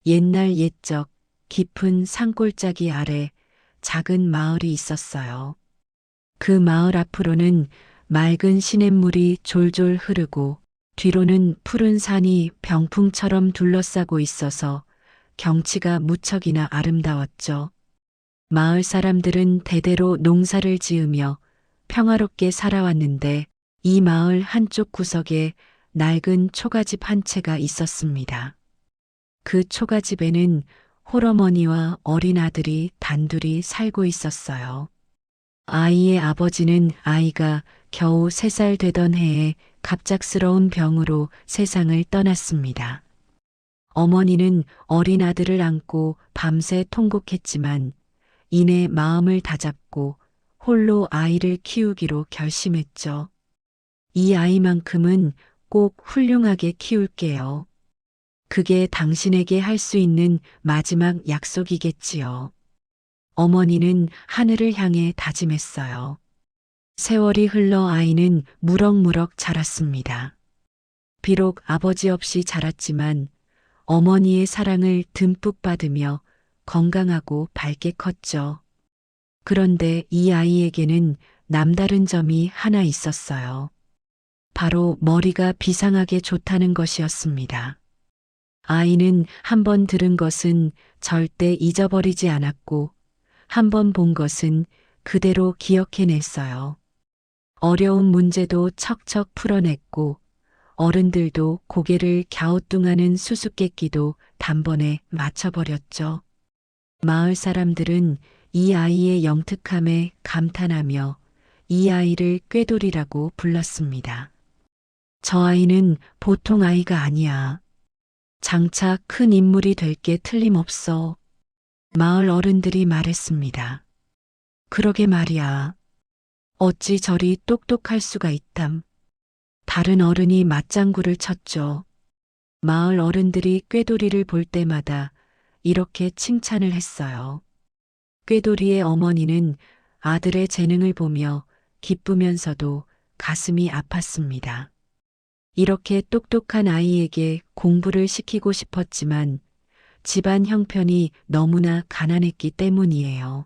옛날 옛적 깊은 산골짜기 아래 작은 마을이 있었어요. 그 마을 앞으로는 맑은 시냇물이 졸졸 흐르고 뒤로는 푸른 산이 병풍처럼 둘러싸고 있어서 경치가 무척이나 아름다웠죠. 마을 사람들은 대대로 농사를 지으며 평화롭게 살아왔는데 이 마을 한쪽 구석에 낡은 초가집 한 채가 있었습니다. 그 초가집에는 홀어머니와 어린 아들이 단둘이 살고 있었어요. 아이의 아버지는 아이가 겨우 3살 되던 해에 갑작스러운 병으로 세상을 떠났습니다. 어머니는 어린 아들을 안고 밤새 통곡했지만 이내 마음을 다잡고 홀로 아이를 키우기로 결심했죠. 이 아이만큼은 꼭 훌륭하게 키울게요. 그게 당신에게 할 수 있는 마지막 약속이겠지요. 어머니는 하늘을 향해 다짐했어요. 세월이 흘러 아이는 무럭무럭 자랐습니다. 비록 아버지 없이 자랐지만 어머니의 사랑을 듬뿍 받으며 건강하고 밝게 컸죠. 그런데 이 아이에게는 남다른 점이 하나 있었어요. 바로 머리가 비상하게 좋다는 것이었습니다. 아이는 한 번 들은 것은 절대 잊어버리지 않았고 한 번 본 것은 그대로 기억해냈어요. 어려운 문제도 척척 풀어냈고 어른들도 고개를 갸우뚱하는 수수께끼도 단번에 맞춰버렸죠. 마을 사람들은 이 아이의 영특함에 감탄하며 이 아이를 꾀돌이라고 불렀습니다. 저 아이는 보통 아이가 아니야. 장차 큰 인물이 될 게 틀림없어. 마을 어른들이 말했습니다. 그러게 말이야. 어찌 저리 똑똑할 수가 있담. 다른 어른이 맞장구를 쳤죠. 마을 어른들이 꾀돌이를 볼 때마다 이렇게 칭찬을 했어요. 꾀돌이의 어머니는 아들의 재능을 보며 기쁘면서도 가슴이 아팠습니다. 이렇게 똑똑한 아이에게 공부를 시키고 싶었지만 집안 형편이 너무나 가난했기 때문이에요.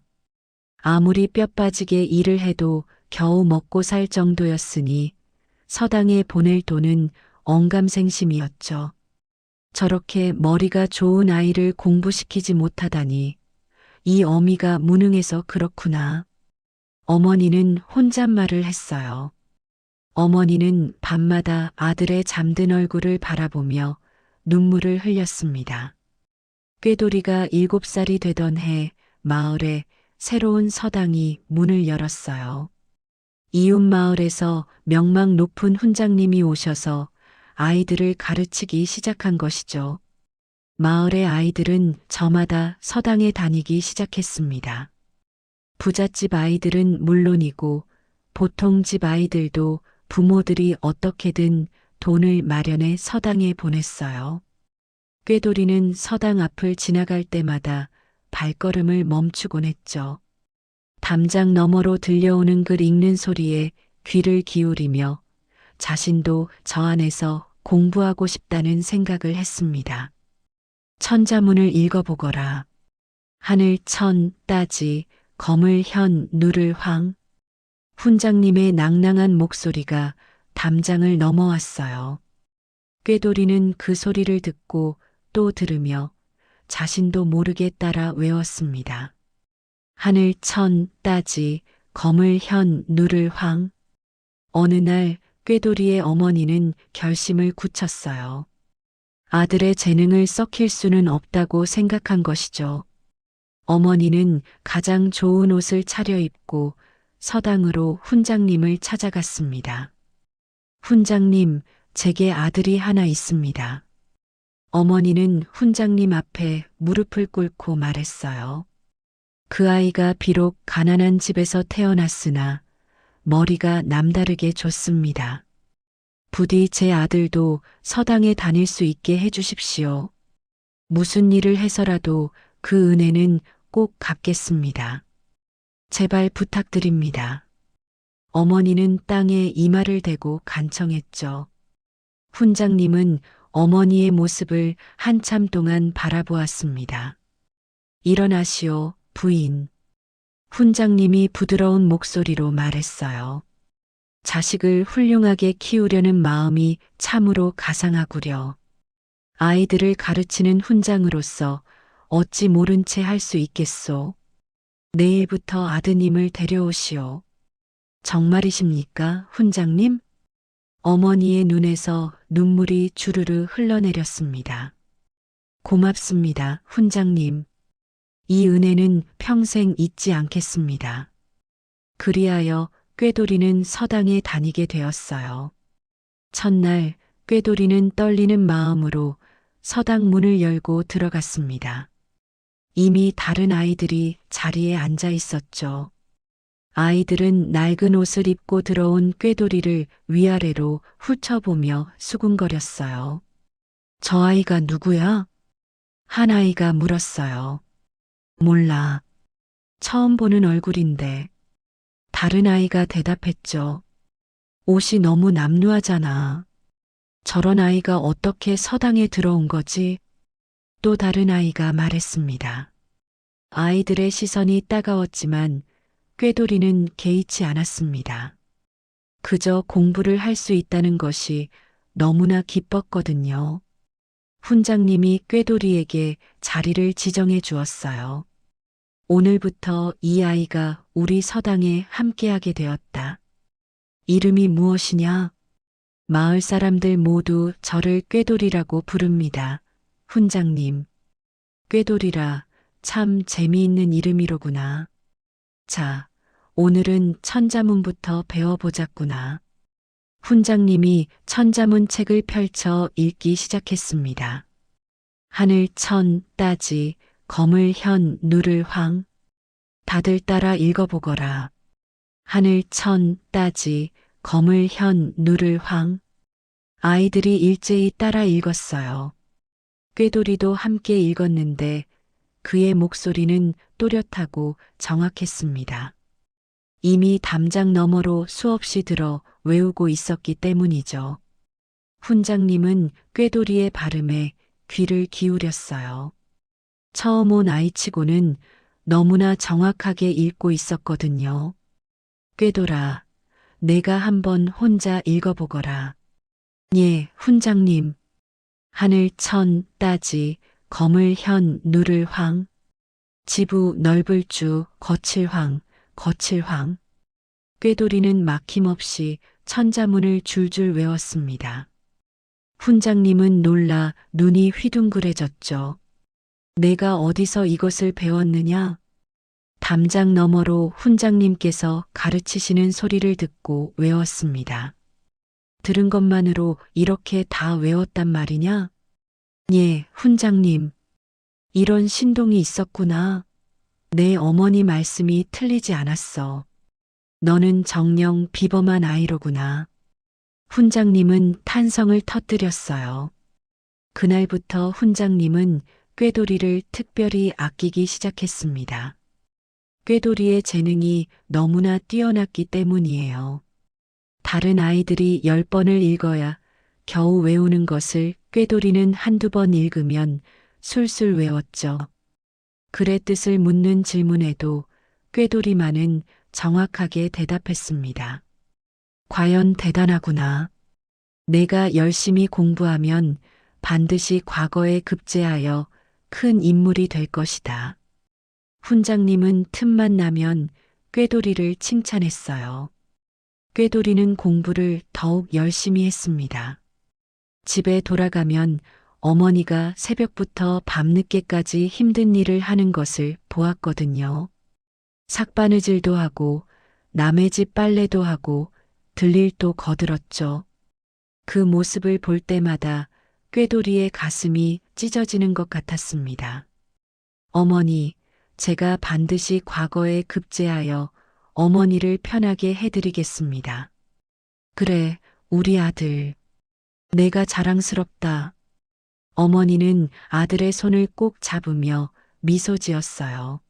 아무리 뼈 빠지게 일을 해도 겨우 먹고 살 정도였으니 서당에 보낼 돈은 언감생심이었죠. 저렇게 머리가 좋은 아이를 공부시키지 못하다니 이 어미가 무능해서 그렇구나. 어머니는 혼잣말을 했어요. 어머니는 밤마다 아들의 잠든 얼굴을 바라보며 눈물을 흘렸습니다. 꾀돌이가 7살이 되던 해 마을에 새로운 서당이 문을 열었어요. 이웃 마을에서 명망 높은 훈장님이 오셔서 아이들을 가르치기 시작한 것이죠. 마을의 아이들은 저마다 서당에 다니기 시작했습니다. 부잣집 아이들은 물론이고 보통 집 아이들도 부모들이 어떻게든 돈을 마련해 서당에 보냈어요. 꾀돌이는 서당 앞을 지나갈 때마다 발걸음을 멈추곤 했죠. 담장 너머로 들려오는 글 읽는 소리에 귀를 기울이며 자신도 저 안에서 공부하고 싶다는 생각을 했습니다. 천자문을 읽어보거라. 하늘 천 따지 검을 현 누를 황. 훈장님의 낭낭한 목소리가 담장을 넘어왔어요. 꾀돌이는 그 소리를 듣고 또 들으며 자신도 모르게 따라 외웠습니다. 하늘 천 따지 검을 현 누를 황. 어느 날 꾀돌이의 어머니는 결심을 굳혔어요. 아들의 재능을 썩힐 수는 없다고 생각한 것이죠. 어머니는 가장 좋은 옷을 차려입고 서당으로 훈장님을 찾아갔습니다. 훈장님, 제게 아들이 하나 있습니다. 어머니는 훈장님 앞에 무릎을 꿇고 말했어요. 그 아이가 비록 가난한 집에서 태어났으나 머리가 남다르게 좋습니다. 부디 제 아들도 서당에 다닐 수 있게 해주십시오. 무슨 일을 해서라도 그 은혜는 꼭 갚겠습니다. 제발 부탁드립니다. 어머니는 땅에 이마를 대고 간청했죠. 훈장님은 어머니의 모습을 한참 동안 바라보았습니다. 일어나시오, 부인. 훈장님이 부드러운 목소리로 말했어요. 자식을 훌륭하게 키우려는 마음이 참으로 가상하구려. 아이들을 가르치는 훈장으로서 어찌 모른 채 할 수 있겠소. 내일부터 아드님을 데려오시오. 정말이십니까, 훈장님? 어머니의 눈에서 눈물이 주르르 흘러내렸습니다. 고맙습니다, 훈장님. 이 은혜는 평생 잊지 않겠습니다. 그리하여 꾀돌이는 서당에 다니게 되었어요. 첫날 꾀돌이는 떨리는 마음으로 서당 문을 열고 들어갔습니다. 이미 다른 아이들이 자리에 앉아 있었죠. 아이들은 낡은 옷을 입고 들어온 꾀돌이를 위아래로 훑어보며 수군거렸어요. 저 아이가 누구야? 한 아이가 물었어요. 몰라. 처음 보는 얼굴인데. 다른 아이가 대답했죠. 옷이 너무 남루하잖아. 저런 아이가 어떻게 서당에 들어온 거지? 또 다른 아이가 말했습니다. 아이들의 시선이 따가웠지만 꾀돌이는 개의치 않았습니다. 그저 공부를 할 수 있다는 것이 너무나 기뻤거든요. 훈장님이 꾀돌이에게 자리를 지정해 주었어요. 오늘부터 이 아이가 우리 서당에 함께하게 되었다. 이름이 무엇이냐? 마을 사람들 모두 저를 꾀돌이라고 부릅니다. 훈장님. 꾀돌이라 참 재미있는 이름이로구나. 자, 오늘은 천자문부터 배워보자꾸나. 훈장님이 천자문 책을 펼쳐 읽기 시작했습니다. 하늘 천 따지 검을 현 누를 황. 다들 따라 읽어보거라. 하늘 천 따지 검을 현 누를 황. 아이들이 일제히 따라 읽었어요. 꾀돌이도 함께 읽었는데 그의 목소리는 또렷하고 정확했습니다. 이미 담장 너머로 수없이 들어 외우고 있었기 때문이죠. 훈장님은 꾀돌이의 발음에 귀를 기울였어요. 처음 온 아이치고는 너무나 정확하게 읽고 있었거든요. 꾀돌아, 내가 한번 혼자 읽어보거라. 예, 훈장님. 하늘 천 따지 검을 현 누를 황. 지부 넓을 주 거칠 황, 거칠 황. 꾀돌이는 막힘없이 천자문을 줄줄 외웠습니다. 훈장님은 놀라 눈이 휘둥그레졌죠. 내가 어디서 이것을 배웠느냐? 담장 너머로 훈장님께서 가르치시는 소리를 듣고 외웠습니다. 들은 것만으로 이렇게 다 외웠단 말이냐? 예, 훈장님. 이런 신동이 있었구나. 내 어머니 말씀이 틀리지 않았어. 너는 정녕 비범한 아이로구나. 훈장님은 탄성을 터뜨렸어요. 그날부터 훈장님은 꾀돌이를 특별히 아끼기 시작했습니다. 꾀돌이의 재능이 너무나 뛰어났기 때문이에요. 다른 아이들이 10번을 읽어야 겨우 외우는 것을 꾀돌이는 한두 번 읽으면 술술 외웠죠. 글의 뜻을 묻는 질문에도 꾀돌이만은 정확하게 대답했습니다. 과연 대단하구나. 내가 열심히 공부하면 반드시 과거에 급제하여 큰 인물이 될 것이다. 훈장님은 틈만 나면 꾀돌이를 칭찬했어요. 꾀돌이는 공부를 더욱 열심히 했습니다. 집에 돌아가면 어머니가 새벽부터 밤늦게까지 힘든 일을 하는 것을 보았거든요. 삭바느질도 하고 남의 집 빨래도 하고 들일도 거들었죠. 그 모습을 볼 때마다 꾀돌이의 가슴이 찢어지는 것 같았습니다. 어머니, 제가 반드시 과거에 급제하여 어머니를 편하게 해드리겠습니다. 그래, 우리 아들. 내가 자랑스럽다. 어머니는 아들의 손을 꼭 잡으며 미소 지었어요.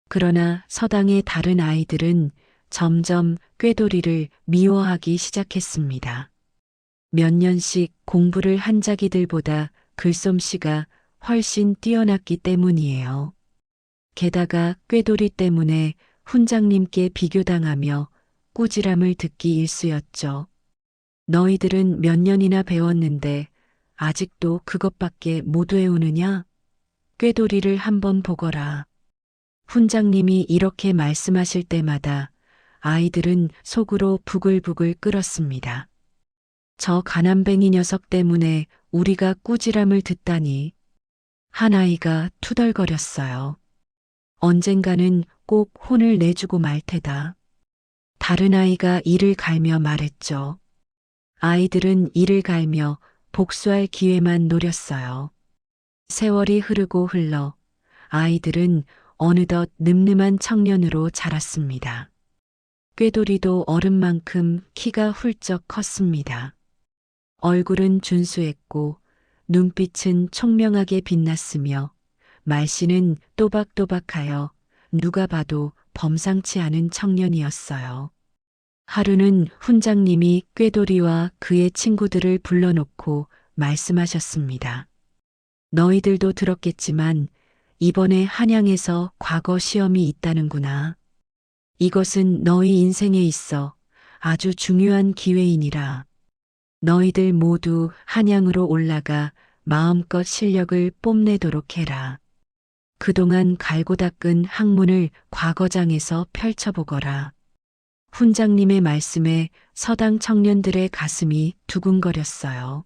그러나 서당의 다른 아이들은 점점 꾀돌이를 미워하기 시작했습니다. 몇 년씩 공부를 한 자기들보다 글솜씨가 훨씬 뛰어났기 때문이에요. 게다가 꾀돌이 때문에 훈장님께 비교당하며 꾸지람을 듣기 일쑤였죠. 너희들은 몇 년이나 배웠는데 아직도 그것밖에 못 외우느냐? 꾀돌이를 한번 보거라. 훈장님이 이렇게 말씀하실 때마다 아이들은 속으로 부글부글 끓었습니다. 저 가난뱅이 녀석 때문에 우리가 꾸지람을 듣다니. 한 아이가 투덜거렸어요. 언젠가는 꼭 혼을 내주고 말 테다. 다른 아이가 이를 갈며 말했죠. 아이들은 이를 갈며 복수할 기회만 노렸어요. 세월이 흐르고 흘러 아이들은 어느덧 늠름한 청년으로 자랐습니다. 꾀돌이도 어른만큼 키가 훌쩍 컸습니다. 얼굴은 준수했고 눈빛은 총명하게 빛났으며 말씨는 또박또박하여 누가 봐도 범상치 않은 청년이었어요. 하루는 훈장님이 꾀돌이와 그의 친구들을 불러놓고 말씀하셨습니다. 너희들도 들었겠지만 이번에 한양에서 과거 시험이 있다는구나. 이것은 너희 인생에 있어 아주 중요한 기회이니라. 너희들 모두 한양으로 올라가 마음껏 실력을 뽐내도록 해라. 그동안 갈고 닦은 학문을 과거장에서 펼쳐보거라. 훈장님의 말씀에 서당 청년들의 가슴이 두근거렸어요.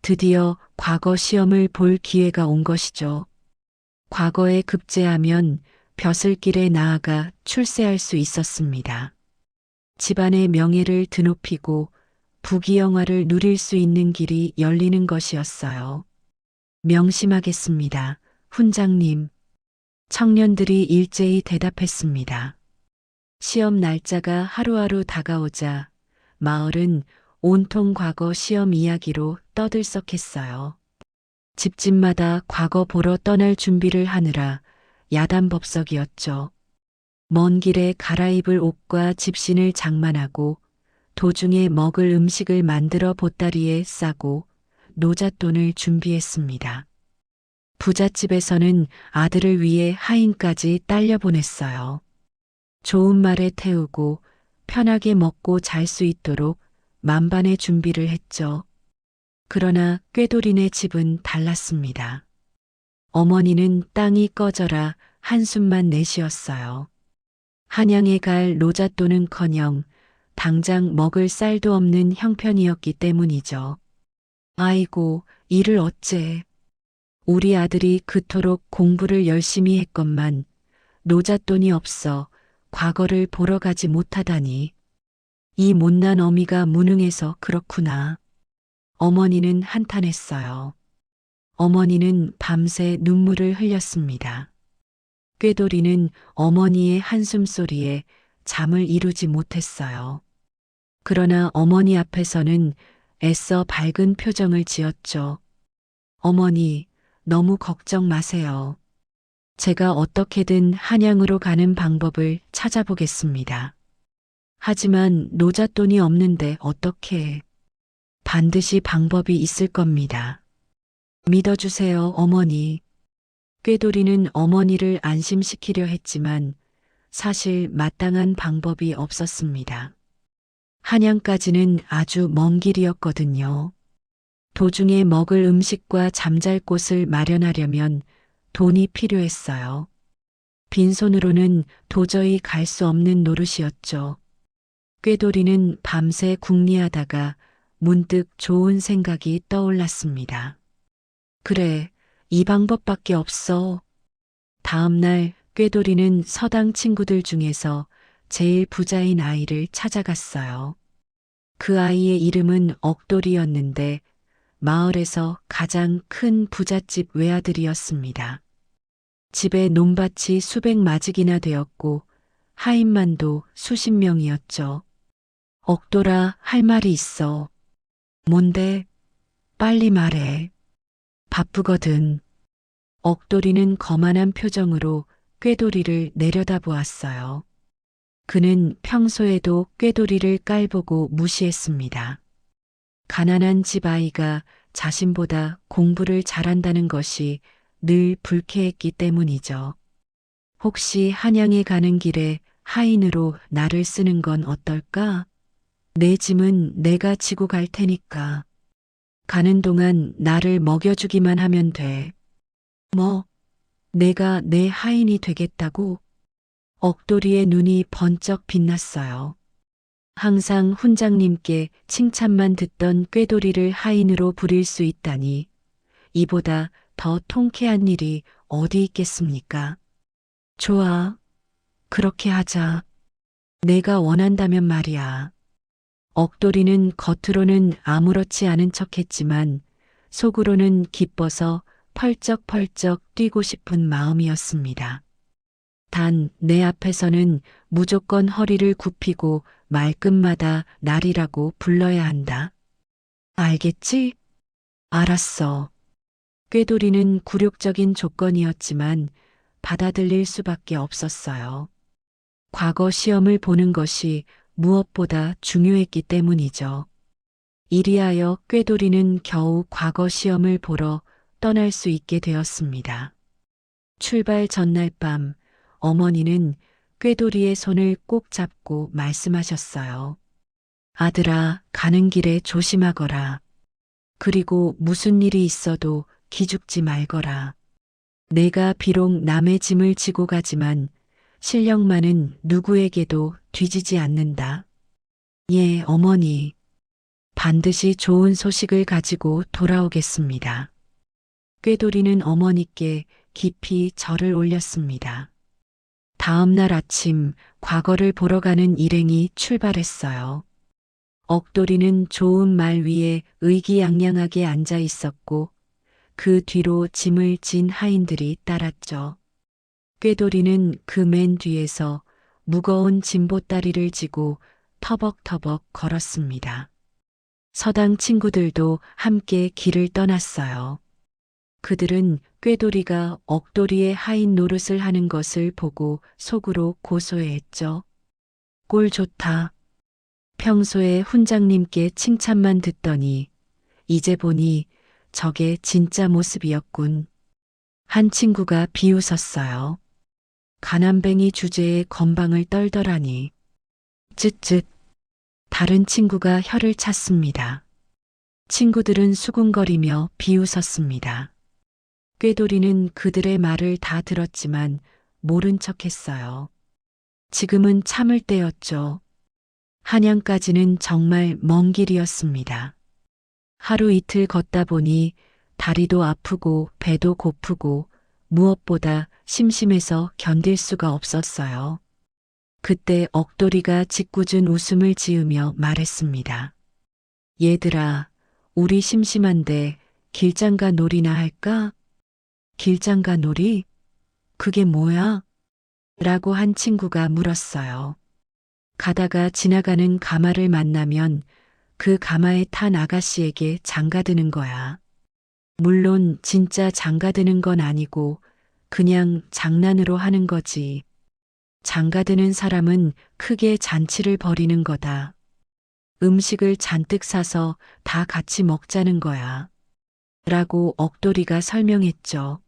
드디어 과거 시험을 볼 기회가 온 것이죠. 과거에 급제하면 벼슬길에 나아가 출세할 수 있었습니다. 집안의 명예를 드높이고 부귀영화를 누릴 수 있는 길이 열리는 것이었어요. 명심하겠습니다, 훈장님. 청년들이 일제히 대답했습니다. 시험 날짜가 하루하루 다가오자 마을은 온통 과거 시험 이야기로 떠들썩했어요. 집집마다 과거 보러 떠날 준비를 하느라 야단법석이었죠. 먼 길에 갈아입을 옷과 집신을 장만하고 도중에 먹을 음식을 만들어 보따리에 싸고 노잣돈을 준비했습니다. 부잣집에서는 아들을 위해 하인까지 딸려 보냈어요. 좋은 말에 태우고 편하게 먹고 잘 수 있도록 만반의 준비를 했죠. 그러나 꾀돌이네 집은 달랐습니다. 어머니는 땅이 꺼져라 한숨만 내쉬었어요. 한양에 갈 노잣돈은커녕 당장 먹을 쌀도 없는 형편이었기 때문이죠. 아이고, 이를 어째. 우리 아들이 그토록 공부를 열심히 했건만 노잣돈이 없어 과거를 보러 가지 못하다니. 이 못난 어미가 무능해서 그렇구나. 어머니는 한탄했어요. 어머니는 밤새 눈물을 흘렸습니다. 꾀돌이는 어머니의 한숨소리에 잠을 이루지 못했어요. 그러나 어머니 앞에서는 애써 밝은 표정을 지었죠. 어머니, 너무 걱정 마세요. 제가 어떻게든 한양으로 가는 방법을 찾아보겠습니다. 하지만 노잣돈이 없는데 어떻게? 반드시 방법이 있을 겁니다. 믿어주세요, 어머니. 꾀돌이는 어머니를 안심시키려 했지만 사실 마땅한 방법이 없었습니다. 한양까지는 아주 먼 길이었거든요. 도중에 먹을 음식과 잠잘 곳을 마련하려면 돈이 필요했어요. 빈손으로는 도저히 갈 수 없는 노릇이었죠. 꾀돌이는 밤새 궁리하다가 문득 좋은 생각이 떠올랐습니다. 그래, 이 방법밖에 없어. 다음 날 꾀돌이는 서당 친구들 중에서 제일 부자인 아이를 찾아갔어요. 그 아이의 이름은 억돌이였는데 마을에서 가장 큰 부잣집 외아들이었습니다. 집에 논밭이 수백 마직이나 되었고 하인만도 수십 명이었죠. 억돌아, 할 말이 있어. 뭔데? 빨리 말해. 바쁘거든. 억돌이는 거만한 표정으로 꾀돌이를 내려다보았어요. 그는 평소에도 꾀돌이를 깔보고 무시했습니다. 가난한 집 아이가 자신보다 공부를 잘한다는 것이 늘 불쾌했기 때문이죠. 혹시 한양에 가는 길에 하인으로 나를 쓰는 건 어떨까? 내 짐은 내가 지고 갈 테니까. 가는 동안 나를 먹여주기만 하면 돼. 뭐, 내가 내 하인이 되겠다고? 억돌이의 눈이 번쩍 빛났어요. 항상 훈장님께 칭찬만 듣던 꾀돌이를 하인으로 부릴 수 있다니 이보다 더 통쾌한 일이 어디 있겠습니까? 좋아. 그렇게 하자. 내가 원한다면 말이야. 억돌이는 겉으로는 아무렇지 않은 척했지만 속으로는 기뻐서 펄쩍펄쩍 뛰고 싶은 마음이었습니다. 단 내 앞에서는 무조건 허리를 굽히고 말끝마다 날이라고 불러야 한다. 알겠지? 알았어. 꾀돌이는 굴욕적인 조건이었지만 받아들일 수밖에 없었어요. 과거 시험을 보는 것이 무엇보다 중요했기 때문이죠. 이리하여 꾀돌이는 겨우 과거 시험을 보러 떠날 수 있게 되었습니다. 출발 전날 밤 어머니는 꾀돌이의 손을 꼭 잡고 말씀하셨어요. 아들아, 가는 길에 조심하거라. 그리고 무슨 일이 있어도 기죽지 말거라. 내가 비록 남의 짐을 지고 가지만 실력만은 누구에게도 뒤지지 않는다. 예, 어머니. 반드시 좋은 소식을 가지고 돌아오겠습니다. 꾀돌이는 어머니께 깊이 절을 올렸습니다. 다음 날 아침 과거를 보러 가는 일행이 출발했어요. 억돌이는 좋은 말 위에 의기양양하게 앉아 있었고 그 뒤로 짐을 진 하인들이 따랐죠. 꾀돌이는 그 맨 뒤에서 무거운 짐보따리를 지고 터벅터벅 걸었습니다. 서당 친구들도 함께 길을 떠났어요. 그들은 꾀돌이가 억돌이의 하인 노릇을 하는 것을 보고 속으로 고소해했죠. 꼴 좋다. 평소에 훈장님께 칭찬만 듣더니 이제 보니 저게 진짜 모습이었군. 한 친구가 비웃었어요. 가난뱅이 주제에 건방을 떨더라니. 쯧쯧. 다른 친구가 혀를 찼습니다. 친구들은 수군거리며 비웃었습니다. 꾀돌이는 그들의 말을 다 들었지만 모른 척했어요. 지금은 참을 때였죠. 한양까지는 정말 먼 길이었습니다. 하루 이틀 걷다 보니 다리도 아프고 배도 고프고 무엇보다 심심해서 견딜 수가 없었어요. 그때 억돌이가 짓궂은 웃음을 지으며 말했습니다. 얘들아, 우리 심심한데 길장가 놀이나 할까? 길장가 놀이? 그게 뭐야? 라고 한 친구가 물었어요. 가다가 지나가는 가마를 만나면 그 가마에 탄 아가씨에게 장가드는 거야. 물론 진짜 장가드는 건 아니고 그냥 장난으로 하는 거지. 장가드는 사람은 크게 잔치를 벌이는 거다. 음식을 잔뜩 사서 다 같이 먹자는 거야. 라고 억돌이가 설명했죠.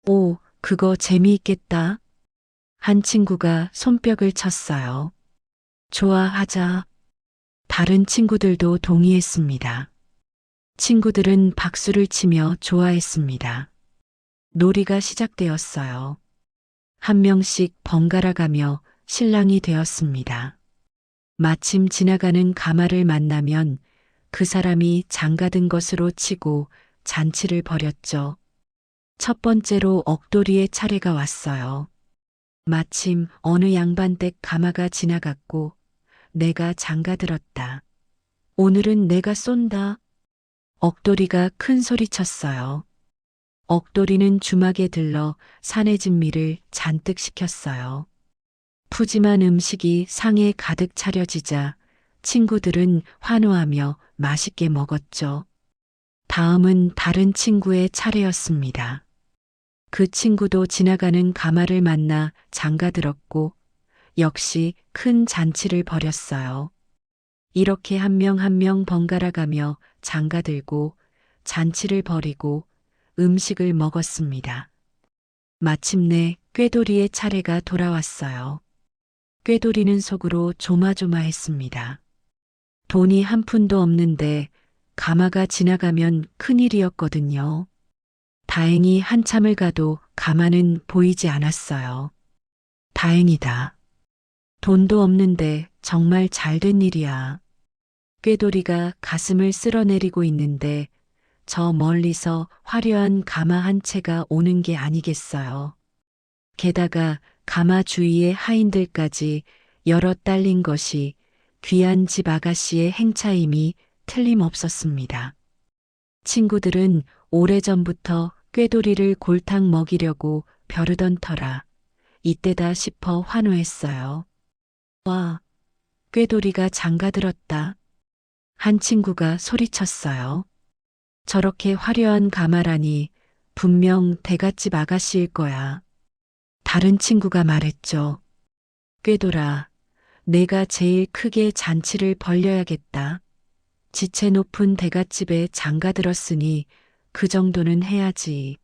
오, 그거 재미있겠다. 한 친구가 손뼉을 쳤어요. 좋아하자. 다른 친구들도 동의했습니다. 친구들은 박수를 치며 좋아했습니다. 놀이가 시작되었어요. 한 명씩 번갈아 가며 신랑이 되었습니다. 마침 지나가는 가마를 만나면 그 사람이 장가든 것으로 치고 잔치를 벌였죠. 첫 번째로 억돌이의 차례가 왔어요. 마침 어느 양반댁 가마가 지나갔고 내가 장가들었다. 오늘은 내가 쏜다. 억돌이가 큰 소리 쳤어요. 억돌이는 주막에 들러 산해진미를 잔뜩 시켰어요. 푸짐한 음식이 상에 가득 차려지자 친구들은 환호하며 맛있게 먹었죠. 다음은 다른 친구의 차례였습니다. 그 친구도 지나가는 가마를 만나 장가들었고 역시 큰 잔치를 벌였어요. 이렇게 한 명 한 명 번갈아 가며 장가들고 잔치를 벌이고 음식을 먹었습니다. 마침내 꾀돌이의 차례가 돌아왔어요. 꾀돌이는 속으로 조마조마했습니다. 돈이 한 푼도 없는데 가마가 지나가면 큰일이었거든요. 다행히 한참을 가도 가마는 보이지 않았어요. 다행이다. 돈도 없는데 정말 잘된 일이야. 꾀돌이가 가슴을 쓸어내리고 있는데 저 멀리서 화려한 가마 한 채가 오는 게 아니겠어요. 게다가 가마 주위의 하인들까지 여럿 딸린 것이 귀한 집 아가씨의 행차임이 틀림없었습니다. 친구들은 오래전부터 꾀돌이를 골탕 먹이려고 벼르던 터라 이때다 싶어 환호했어요. 와, 꾀돌이가 장가들었다. 한 친구가 소리쳤어요. 저렇게 화려한 가마라니 분명 대갓집 아가씨일 거야. 다른 친구가 말했죠. 꾀돌아, 내가 제일 크게 잔치를 벌려야겠다. 지체 높은 대갓집에 장가들었으니 그 정도는 해야지.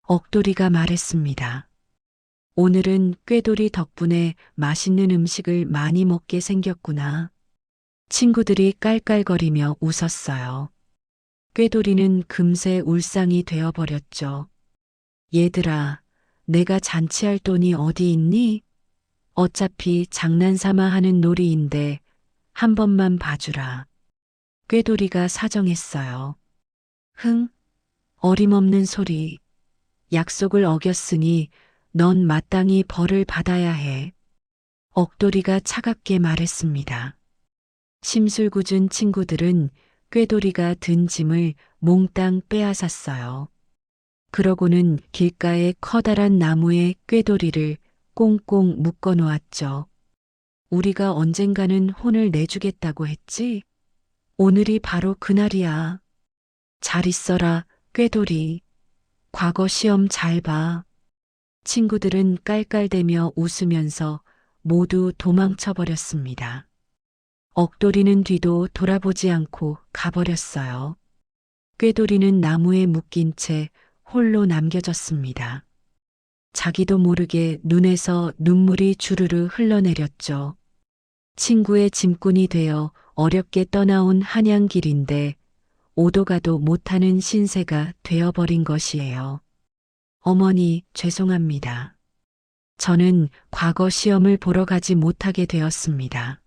억돌이가 말했습니다. 오늘은 꾀돌이 덕분에 맛있는 음식을 많이 먹게 생겼구나. 친구들이 깔깔거리며 웃었어요. 꾀돌이는 금세 울상이 되어버렸죠. 얘들아, 내가 잔치할 돈이 어디 있니? 어차피 장난삼아 하는 놀이인데 한 번만 봐주라. 꾀돌이가 사정했어요. 흥, 어림없는 소리. 약속을 어겼으니 넌 마땅히 벌을 받아야 해. 억돌이가 차갑게 말했습니다. 심술궂은 친구들은 꾀돌이가 든 짐을 몽땅 빼앗았어요. 그러고는 길가의 커다란 나무에 꾀돌이를 꽁꽁 묶어 놓았죠. 우리가 언젠가는 혼을 내주겠다고 했지? 오늘이 바로 그날이야. 잘 있어라, 꾀돌이. 과거 시험 잘 봐. 친구들은 깔깔대며 웃으면서 모두 도망쳐 버렸습니다. 억돌이는 뒤도 돌아보지 않고 가버렸어요. 꾀돌이는 나무에 묶인 채 홀로 남겨졌습니다. 자기도 모르게 눈에서 눈물이 주르르 흘러내렸죠. 친구의 짐꾼이 되어 어렵게 떠나온 한양길인데 오도 가도 못하는 신세가 되어버린 것이에요. 어머니, 죄송합니다. 저는 과거 시험을 보러 가지 못하게 되었습니다.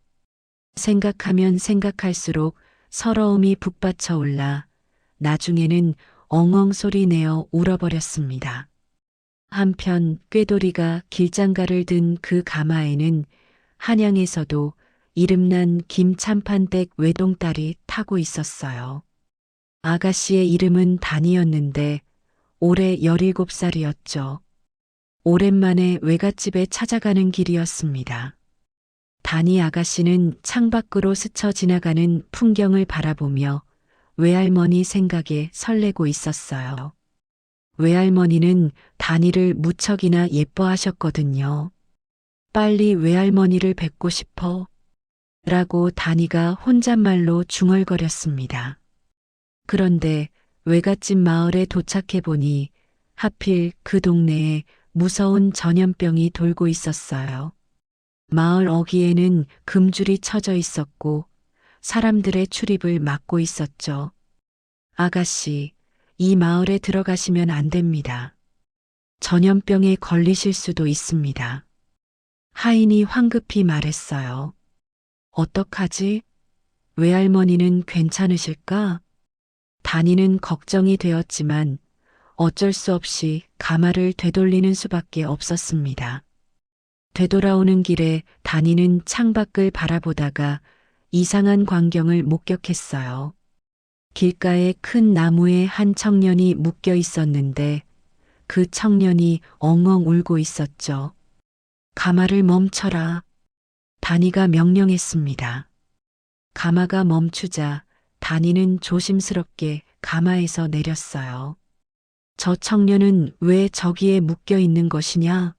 생각하면 생각할수록 서러움이 북받쳐 올라 나중에는 엉엉 소리 내어 울어버렸습니다. 한편 꾀돌이가 길장가를 든 그 가마에는 한양에서도 이름난 김참판댁 외동딸이 타고 있었어요. 아가씨의 이름은 단이었는데 올해 17살이었죠. 오랜만에 외갓집에 찾아가는 길이었습니다. 단이 아가씨는 창밖으로 스쳐 지나가는 풍경을 바라보며 외할머니 생각에 설레고 있었어요. 외할머니는 단이를 무척이나 예뻐하셨거든요. 빨리 외할머니를 뵙고 싶어 라고 단이가 혼잣말로 중얼거렸습니다. 그런데 외갓집 마을에 도착해 보니 하필 그 동네에 무서운 전염병이 돌고 있었어요. 마을 어귀에는 금줄이 쳐져 있었고 사람들의 출입을 막고 있었죠. 아가씨, 이 마을에 들어가시면 안 됩니다. 전염병에 걸리실 수도 있습니다. 하인이 황급히 말했어요. 어떡하지? 외할머니는 괜찮으실까? 단이는 걱정이 되었지만 어쩔 수 없이 가마를 되돌리는 수밖에 없었습니다. 되돌아오는 길에 단이는 창밖을 바라보다가 이상한 광경을 목격했어요. 길가에 큰 나무에 한 청년이 묶여 있었는데 그 청년이 엉엉 울고 있었죠. 가마를 멈춰라. 단이가 명령했습니다. 가마가 멈추자 단이는 조심스럽게 가마에서 내렸어요. 저 청년은 왜 저기에 묶여 있는 것이냐?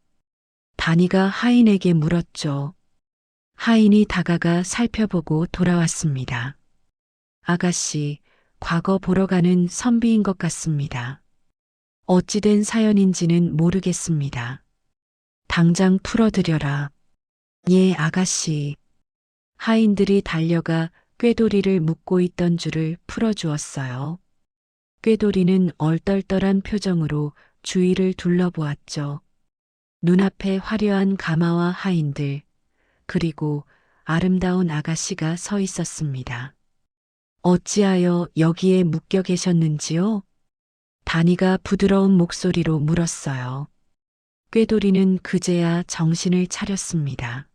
단이가 하인에게 물었죠. 하인이 다가가 살펴보고 돌아왔습니다. 아가씨, 과거 보러 가는 선비인 것 같습니다. 어찌된 사연인지는 모르겠습니다. 당장 풀어드려라. 예, 아가씨. 하인들이 달려가 꾀돌이를 묶고 있던 줄을 풀어주었어요. 꾀돌이는 얼떨떨한 표정으로 주위를 둘러보았죠. 눈앞에 화려한 가마와 하인들, 그리고 아름다운 아가씨가 서 있었습니다. 어찌하여 여기에 묶여 계셨는지요? 다니가 부드러운 목소리로 물었어요. 꾀돌이는 그제야 정신을 차렸습니다.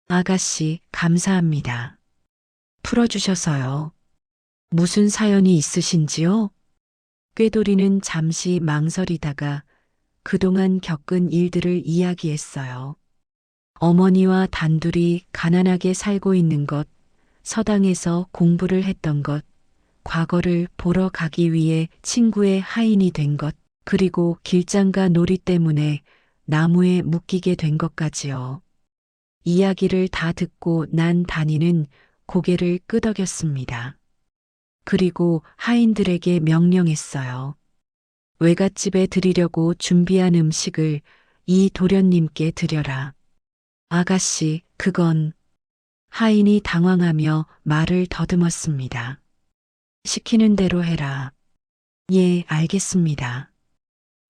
아가씨, 감사합니다. 풀어주셔서요. 무슨 사연이 있으신지요? 꾀돌이는 잠시 망설이다가 그동안 겪은 일들을 이야기했어요. 어머니와 단둘이 가난하게 살고 있는 것, 서당에서 공부를 했던 것, 과거를 보러 가기 위해 친구의 하인이 된 것, 그리고 길장가 놀이 때문에 나무에 묶이게 된 것까지요. 이야기를 다 듣고 난 다니는 고개를 끄덕였습니다. 그리고 하인들에게 명령했어요. 외갓집에 드리려고 준비한 음식을 이 도련님께 드려라. 아가씨, 그건 하인이 당황하며 말을 더듬었습니다. 시키는 대로 해라. 예, 알겠습니다.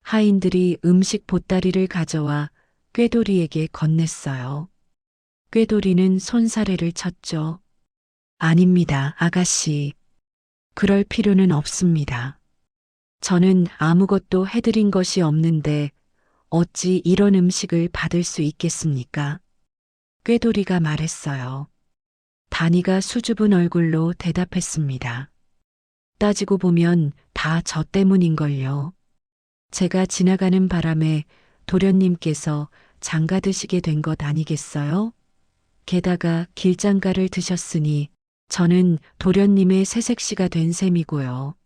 하인들이 음식 보따리를 가져와 꾀돌이에게 건넸어요. 꾀돌이는 손사래를 쳤죠. 아닙니다, 아가씨. 그럴 필요는 없습니다. 저는 아무것도 해드린 것이 없는데 어찌 이런 음식을 받을 수 있겠습니까? 꾀돌이가 말했어요. 다니가 수줍은 얼굴로 대답했습니다. 따지고 보면 다 저 때문인걸요. 제가 지나가는 바람에 도련님께서 장가 드시게 된 것 아니겠어요? 게다가 길장가를 드셨으니 저는 도련님의 새색시가 된 셈이고요.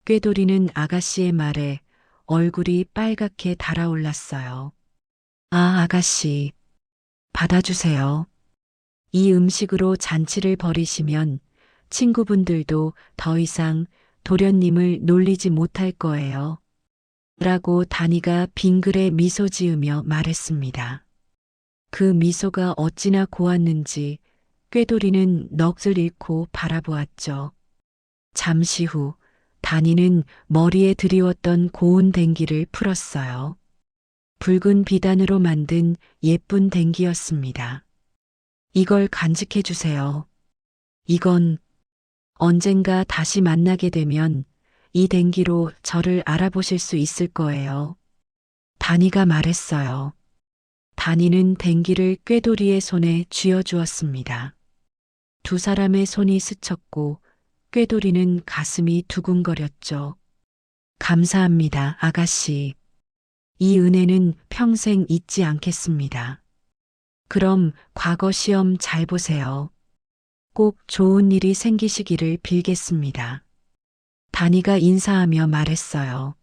꾀돌이는 아가씨의 말에 얼굴이 빨갛게 달아올랐어요. 아, 아가씨, 받아주세요. 이 음식으로 잔치를 벌이시면 친구분들도 더 이상 도련님을 놀리지 못할 거예요. 라고 다니가 빙그레 미소 지으며 말했습니다. 그 미소가 어찌나 고왔는지 꾀돌이는 넋을 잃고 바라보았죠. 잠시 후 다니는 머리에 드리웠던 고운 댕기를 풀었어요. 붉은 비단으로 만든 예쁜 댕기였습니다. 이걸 간직해 주세요. 이건 언젠가 다시 만나게 되면 이 댕기로 저를 알아보실 수 있을 거예요. 다니가 말했어요. 다니는 댕기를 꾀돌이의 손에 쥐어주었습니다. 두 사람의 손이 스쳤고 꾀돌이는 가슴이 두근거렸죠. 감사합니다, 아가씨. 이 은혜는 평생 잊지 않겠습니다. 그럼 과거 시험 잘 보세요. 꼭 좋은 일이 생기시기를 빌겠습니다. 다니가 인사하며 말했어요.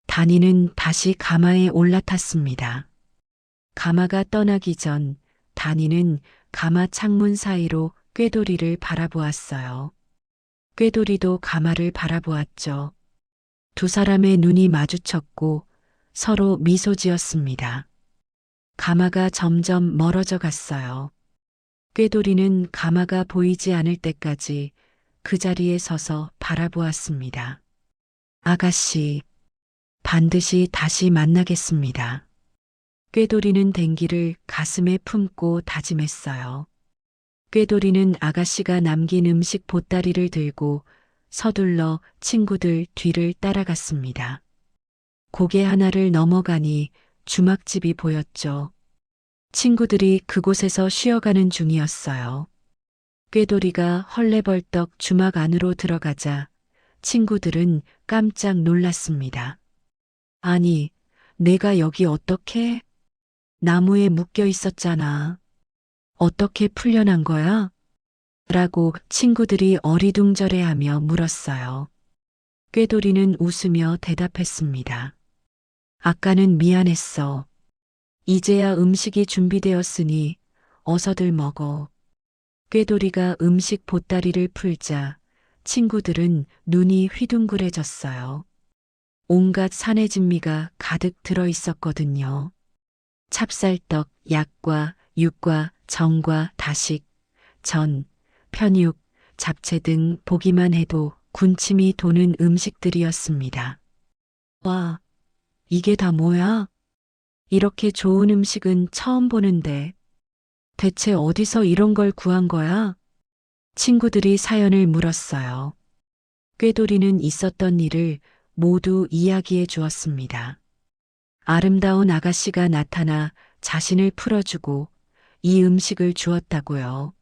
다니는 다시 가마에 올라탔습니다. 가마가 떠나기 전 다니는 가마 창문 사이로 꾀돌이를 바라보았어요. 꾀돌이도 가마를 바라보았죠. 두 사람의 눈이 마주쳤고 서로 미소 지었습니다. 가마가 점점 멀어져 갔어요. 꾀돌이는 가마가 보이지 않을 때까지 그 자리에 서서 바라보았습니다. 아가씨, 반드시 다시 만나겠습니다. 꾀돌이는 댕기를 가슴에 품고 다짐했어요. 꾀돌이는 아가씨가 남긴 음식 보따리를 들고 서둘러 친구들 뒤를 따라갔습니다. 고개 하나를 넘어가니 주막집이 보였죠. 친구들이 그곳에서 쉬어가는 중이었어요. 꾀돌이가 헐레벌떡 주막 안으로 들어가자 친구들은 깜짝 놀랐습니다. 아니, 내가 여기 어떻게? 나무에 묶여 있었잖아. 어떻게 풀려난 거야? 라고 친구들이 어리둥절해하며 물었어요. 꾀돌이는 웃으며 대답했습니다. 아까는 미안했어. 이제야 음식이 준비되었으니 어서들 먹어. 꾀돌이가 음식 보따리를 풀자 친구들은 눈이 휘둥그레졌어요. 온갖 산의 진미가 가득 들어 있었거든요. 찹쌀떡, 약과, 육과, 정과, 다식, 전, 편육, 잡채 등 보기만 해도 군침이 도는 음식들이었습니다. 와, 이게 다 뭐야? 이렇게 좋은 음식은 처음 보는데 대체 어디서 이런 걸 구한 거야? 친구들이 사연을 물었어요. 꾀돌이는 있었던 일을 모두 이야기해 주었습니다. 아름다운 아가씨가 나타나 자신을 풀어주고 이 음식을 주었다고요.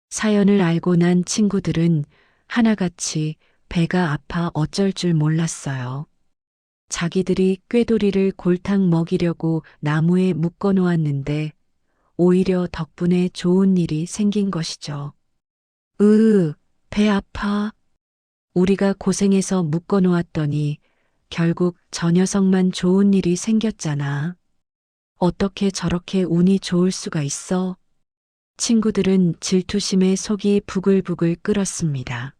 사연을 알고 난 친구들은 하나같이 배가 아파 어쩔 줄 몰랐어요. 자기들이 꾀돌이를 골탕 먹이려고 나무에 묶어 놓았는데 오히려 덕분에 좋은 일이 생긴 것이죠. 배 아파. 우리가 고생해서 묶어 놓았더니 결국 저 녀석만 좋은 일이 생겼잖아. 어떻게 저렇게 운이 좋을 수가 있어? 친구들은 질투심에 속이 부글부글 끓었습니다.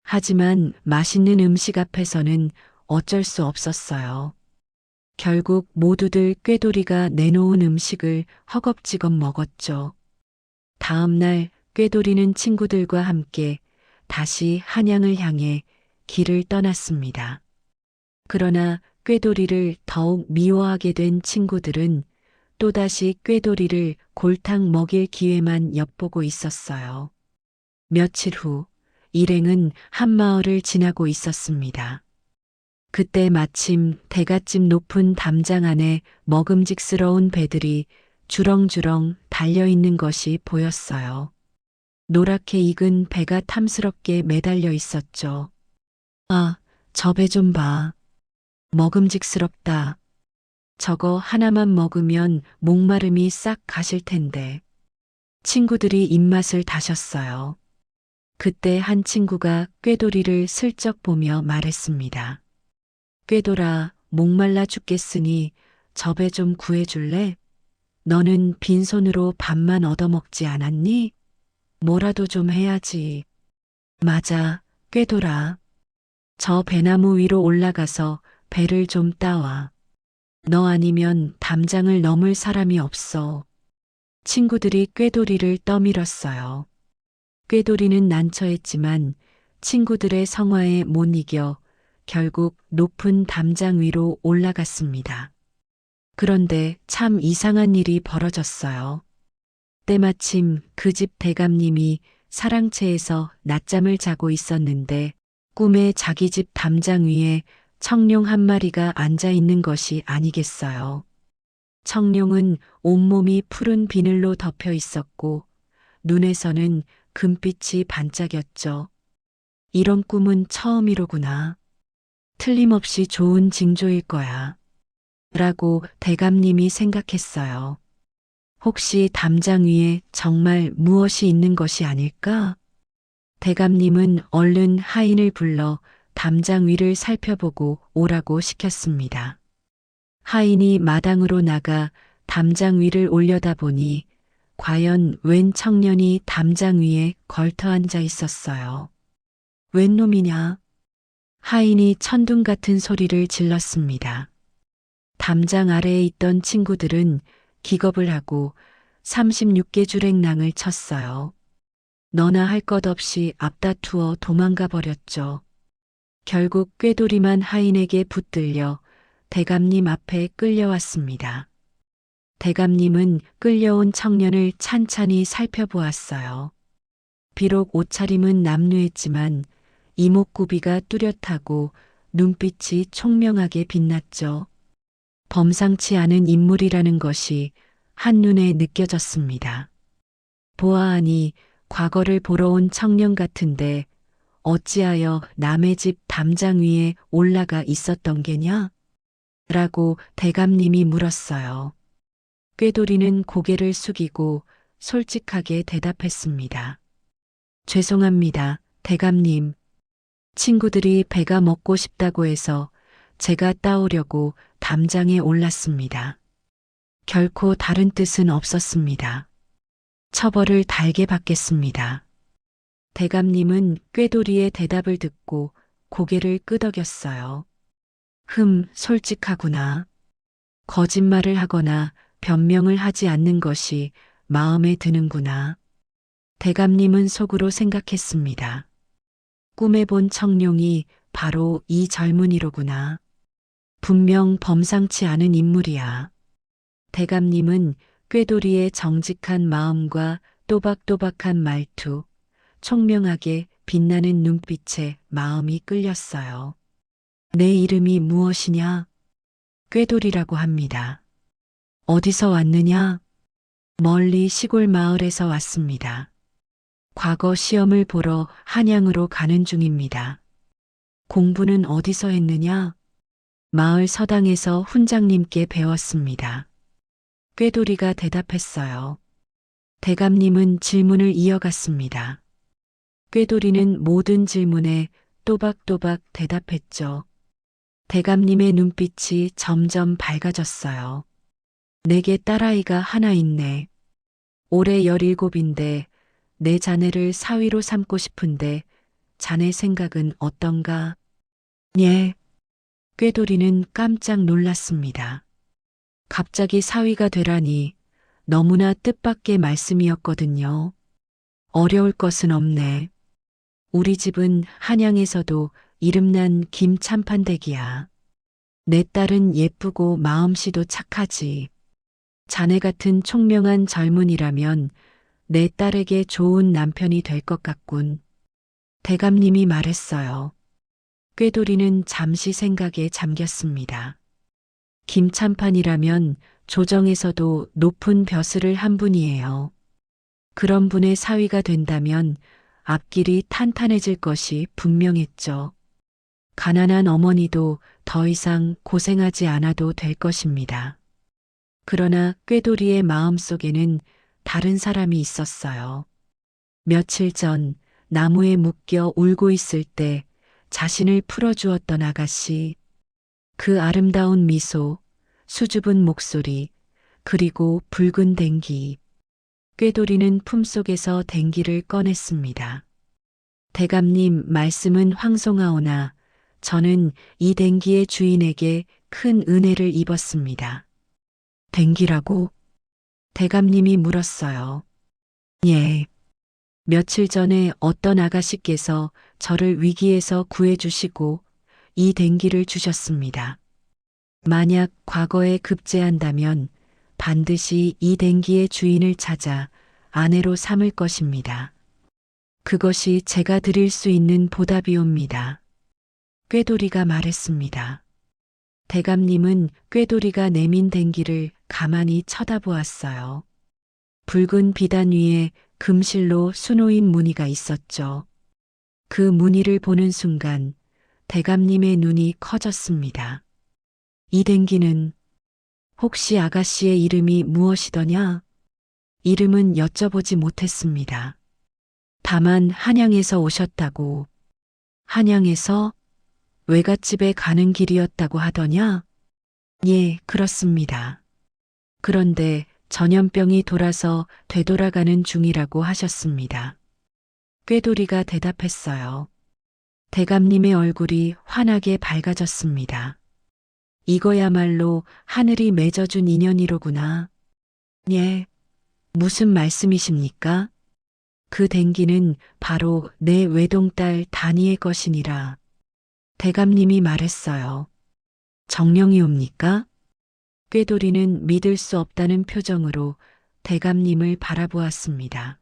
하지만 맛있는 음식 앞에서는 어쩔 수 없었어요. 결국 모두들 꾀돌이가 내놓은 음식을 허겁지겁 먹었죠. 다음 날 꾀돌이는 친구들과 함께 다시 한양을 향해 길을 떠났습니다. 그러나 꾀돌이를 더욱 미워하게 된 친구들은 또다시 꾀돌이를 골탕 먹일 기회만 엿보고 있었어요. 며칠 후 일행은 한 마을을 지나고 있었습니다. 그때 마침 대갓집 높은 담장 안에 먹음직스러운 배들이 주렁주렁 달려있는 것이 보였어요. 노랗게 익은 배가 탐스럽게 매달려 있었죠. 아, 저 배 좀 봐. 먹음직스럽다. 저거 하나만 먹으면 목마름이 싹 가실 텐데. 친구들이 입맛을 다셨어요. 그때 한 친구가 꾀돌이를 슬쩍 보며 말했습니다. 꾀돌아, 목말라 죽겠으니 저 배 좀 구해줄래? 너는 빈손으로 밥만 얻어먹지 않았니? 뭐라도 좀 해야지. 맞아, 꾀돌아. 저 배나무 위로 올라가서 배를 좀 따와. 너 아니면 담장을 넘을 사람이 없어. 친구들이 꾀돌이를 떠밀었어요. 꾀돌이는 난처했지만 친구들의 성화에 못 이겨 결국 높은 담장 위로 올라갔습니다. 그런데 참 이상한 일이 벌어졌어요. 때마침 그 집 대감님이 사랑채에서 낮잠을 자고 있었는데 꿈에 자기 집 담장 위에 청룡 한 마리가 앉아 있는 것이 아니겠어요. 청룡은 온몸이 푸른 비늘로 덮여 있었고 눈에서는 금빛이 반짝였죠. 이런 꿈은 처음이로구나. 틀림없이 좋은 징조일 거야. 라고 대감님이 생각했어요. 혹시 담장 위에 정말 무엇이 있는 것이 아닐까? 대감님은 얼른 하인을 불러 담장 위를 살펴보고 오라고 시켰습니다. 하인이 마당으로 나가 담장 위를 올려다보니 과연 웬 청년이 담장 위에 걸터 앉아 있었어요. 웬 놈이냐? 하인이 천둥 같은 소리를 질렀습니다. 담장 아래에 있던 친구들은 기겁을 하고 36개 주랭랑을 쳤어요. 너나 할 것 없이 앞다투어 도망가 버렸죠. 결국 꾀돌이만 하인에게 붙들려 대감님 앞에 끌려왔습니다. 대감님은 끌려온 청년을 찬찬히 살펴보았어요. 비록 옷차림은 남루했지만 이목구비가 뚜렷하고 눈빛이 총명하게 빛났죠. 범상치 않은 인물이라는 것이 한눈에 느껴졌습니다. 보아하니 과거를 보러 온 청년 같은데 어찌하여 남의 집 담장 위에 올라가 있었던 게냐? 라고 대감님이 물었어요. 꾀돌이는 고개를 숙이고 솔직하게 대답했습니다. 죄송합니다, 대감님. 친구들이 배가 먹고 싶다고 해서 제가 따오려고 담장에 올랐습니다. 결코 다른 뜻은 없었습니다. 처벌을 달게 받겠습니다. 대감님은 꾀돌이의 대답을 듣고 고개를 끄덕였어요. 솔직하구나. 거짓말을 하거나 변명을 하지 않는 것이 마음에 드는구나. 대감님은 속으로 생각했습니다. 꿈에 본 청룡이 바로 이 젊은이로구나. 분명 범상치 않은 인물이야. 대감님은 꾀돌이의 정직한 마음과 또박또박한 말투, 총명하게 빛나는 눈빛에 마음이 끌렸어요. 내 이름이 무엇이냐? 꾀돌이라고 합니다. 어디서 왔느냐? 멀리 시골 마을에서 왔습니다. 과거 시험을 보러 한양으로 가는 중입니다. 공부는 어디서 했느냐? 마을 서당에서 훈장님께 배웠습니다. 꾀돌이가 대답했어요. 대감님은 질문을 이어갔습니다. 꾀돌이는 모든 질문에 또박또박 대답했죠. 대감님의 눈빛이 점점 밝아졌어요. 내게 딸아이가 하나 있네. 올해 17인데 내 자네를 사위로 삼고 싶은데 자네 생각은 어떤가? 예. 꾀돌이는 깜짝 놀랐습니다. 갑자기 사위가 되라니 너무나 뜻밖의 말씀이었거든요. 어려울 것은 없네. 우리 집은 한양에서도 이름난 김참판댁이야. 내 딸은 예쁘고 마음씨도 착하지. 자네 같은 총명한 젊은이라면 내 딸에게 좋은 남편이 될 것 같군. 대감님이 말했어요. 꾀돌이는 잠시 생각에 잠겼습니다. 김참판이라면 조정에서도 높은 벼슬을 한 분이에요. 그런 분의 사위가 된다면 앞길이 탄탄해질 것이 분명했죠. 가난한 어머니도 더 이상 고생하지 않아도 될 것입니다. 그러나 꾀돌이의 마음속에는 다른 사람이 있었어요. 며칠 전 나무에 묶여 울고 있을 때 자신을 풀어주었던 아가씨, 그 아름다운 미소, 수줍은 목소리, 그리고 붉은 댕기. 꾀돌이는 품속에서 댕기를 꺼냈습니다. 대감님 말씀은 황송하오나 저는 이 댕기의 주인에게 큰 은혜를 입었습니다. 댕기라고? 대감님이 물었어요. 예. 며칠 전에 어떤 아가씨께서 저를 위기에서 구해주시고 이 댕기를 주셨습니다. 만약 과거에 급제한다면 반드시 이 댕기의 주인을 찾아 아내로 삼을 것입니다. 그것이 제가 드릴 수 있는 보답이옵니다. 꾀돌이가 말했습니다. 대감님은 꾀돌이가 내민 댕기를 가만히 쳐다보았어요. 붉은 비단 위에 금실로 수놓인 무늬가 있었죠. 그 무늬를 보는 순간 대감님의 눈이 커졌습니다. 이 댕기는 혹시 아가씨의 이름이 무엇이더냐? 이름은 여쭤보지 못했습니다. 다만 한양에서 오셨다고. 한양에서 외갓집에 가는 길이었다고 하더냐? 예, 그렇습니다. 그런데 전염병이 돌아서 되돌아가는 중이라고 하셨습니다. 꾀돌이가 대답했어요. 대감님의 얼굴이 환하게 밝아졌습니다. 이거야말로 하늘이 맺어준 인연이로구나. 예, 무슨 말씀이십니까? 그 댕기는 바로 내 외동딸 다니의 것이니라. 대감님이 말했어요. 정령이옵니까? 꾀돌이는 믿을 수 없다는 표정으로 대감님을 바라보았습니다.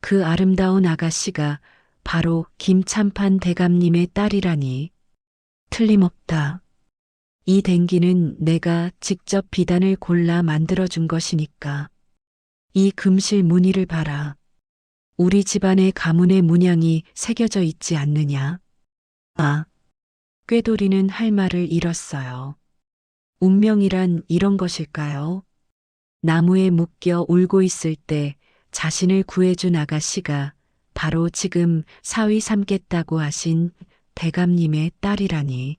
그 아름다운 아가씨가 바로 김참판 대감님의 딸이라니. 틀림없다. 이 댕기는 내가 직접 비단을 골라 만들어준 것이니까. 이 금실 무늬를 봐라. 우리 집안의 가문의 문양이 새겨져 있지 않느냐? 아, 꾀돌이는 할 말을 잃었어요. 운명이란 이런 것일까요? 나무에 묶여 울고 있을 때 자신을 구해준 아가씨가 바로 지금 사위 삼겠다고 하신 대감님의 딸이라니.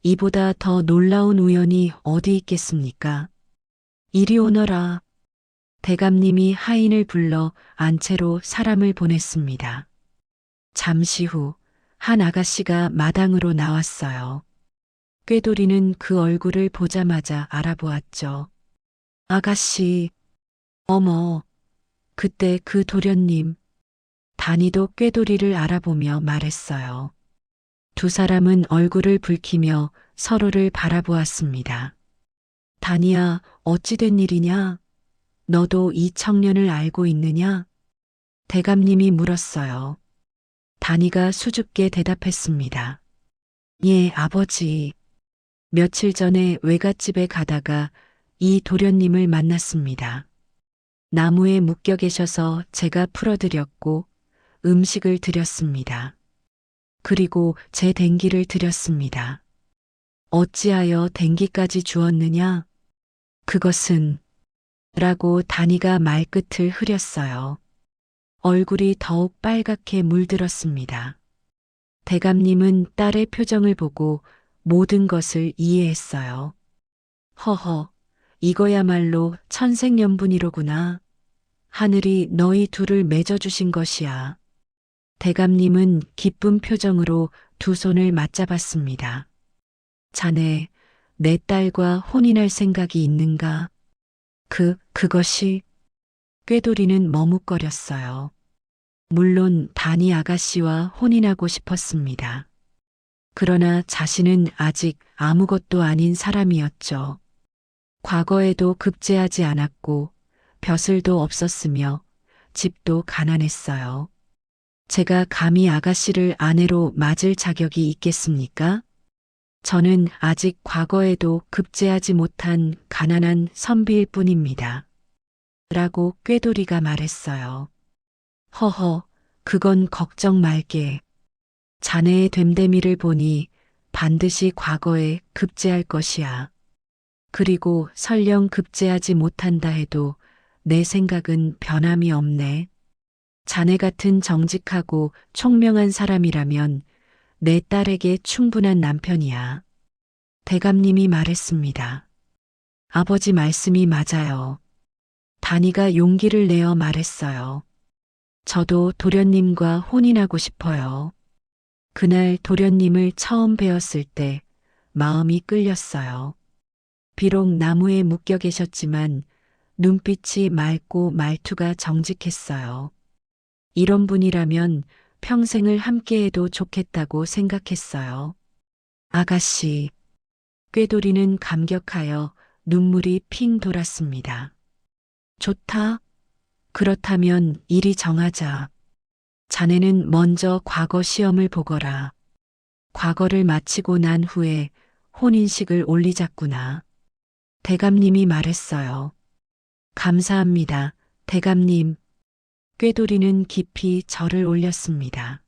이보다 더 놀라운 우연이 어디 있겠습니까? 이리 오너라. 대감님이 하인을 불러 안채로 사람을 보냈습니다. 잠시 후 한 아가씨가 마당으로 나왔어요. 꾀돌이는 그 얼굴을 보자마자 알아보았죠. 아가씨, 어머, 그때 그 도련님, 단이도 꾀돌이를 알아보며 말했어요. 두 사람은 얼굴을 붉히며 서로를 바라보았습니다. 단이야, 어찌 된 일이냐? 너도 이 청년을 알고 있느냐? 대감님이 물었어요. 단이가 수줍게 대답했습니다. 예, 아버지. 며칠 전에 외갓집에 가다가 이 도련님을 만났습니다. 나무에 묶여 계셔서 제가 풀어드렸고 음식을 드렸습니다. 그리고 제 댕기를 드렸습니다. 어찌하여 댕기까지 주었느냐? 그것은 라고 단이가 말끝을 흐렸어요. 얼굴이 더욱 빨갛게 물들었습니다. 대감님은 딸의 표정을 보고 모든 것을 이해했어요. 허허, 이거야말로 천생연분이로구나. 하늘이 너희 둘을 맺어주신 것이야. 대감님은 기쁜 표정으로 두 손을 맞잡았습니다. 자네, 내 딸과 혼인할 생각이 있는가? 그것이? 꾀돌이는 머뭇거렸어요. 물론 단이 아가씨와 혼인하고 싶었습니다. 그러나 자신은 아직 아무것도 아닌 사람이었죠. 과거에도 급제하지 않았고 벼슬도 없었으며 집도 가난했어요. 제가 감히 아가씨를 아내로 맞을 자격이 있겠습니까? 저는 아직 과거에도 급제하지 못한 가난한 선비일 뿐입니다. 라고 꾀돌이가 말했어요. 허허, 그건 걱정 말게. 자네의 됨됨이를 보니 반드시 과거에 급제할 것이야. 그리고 설령 급제하지 못한다 해도 내 생각은 변함이 없네. 자네 같은 정직하고 총명한 사람이라면 내 딸에게 충분한 남편이야. 대감님이 말했습니다. 아버지 말씀이 맞아요. 단이가 용기를 내어 말했어요. 저도 도련님과 혼인하고 싶어요. 그날 도련님을 처음 뵈었을 때 마음이 끌렸어요. 비록 나무에 묶여 계셨지만 눈빛이 맑고 말투가 정직했어요. 이런 분이라면 평생을 함께해도 좋겠다고 생각했어요. 아가씨, 꾀돌이는 감격하여 눈물이 핑 돌았습니다. 좋다. 그렇다면 이리 정하자. 자네는 먼저 과거 시험을 보거라. 과거를 마치고 난 후에 혼인식을 올리자꾸나. 대감님이 말했어요. 감사합니다, 대감님. 꾀돌이는 깊이 절을 올렸습니다.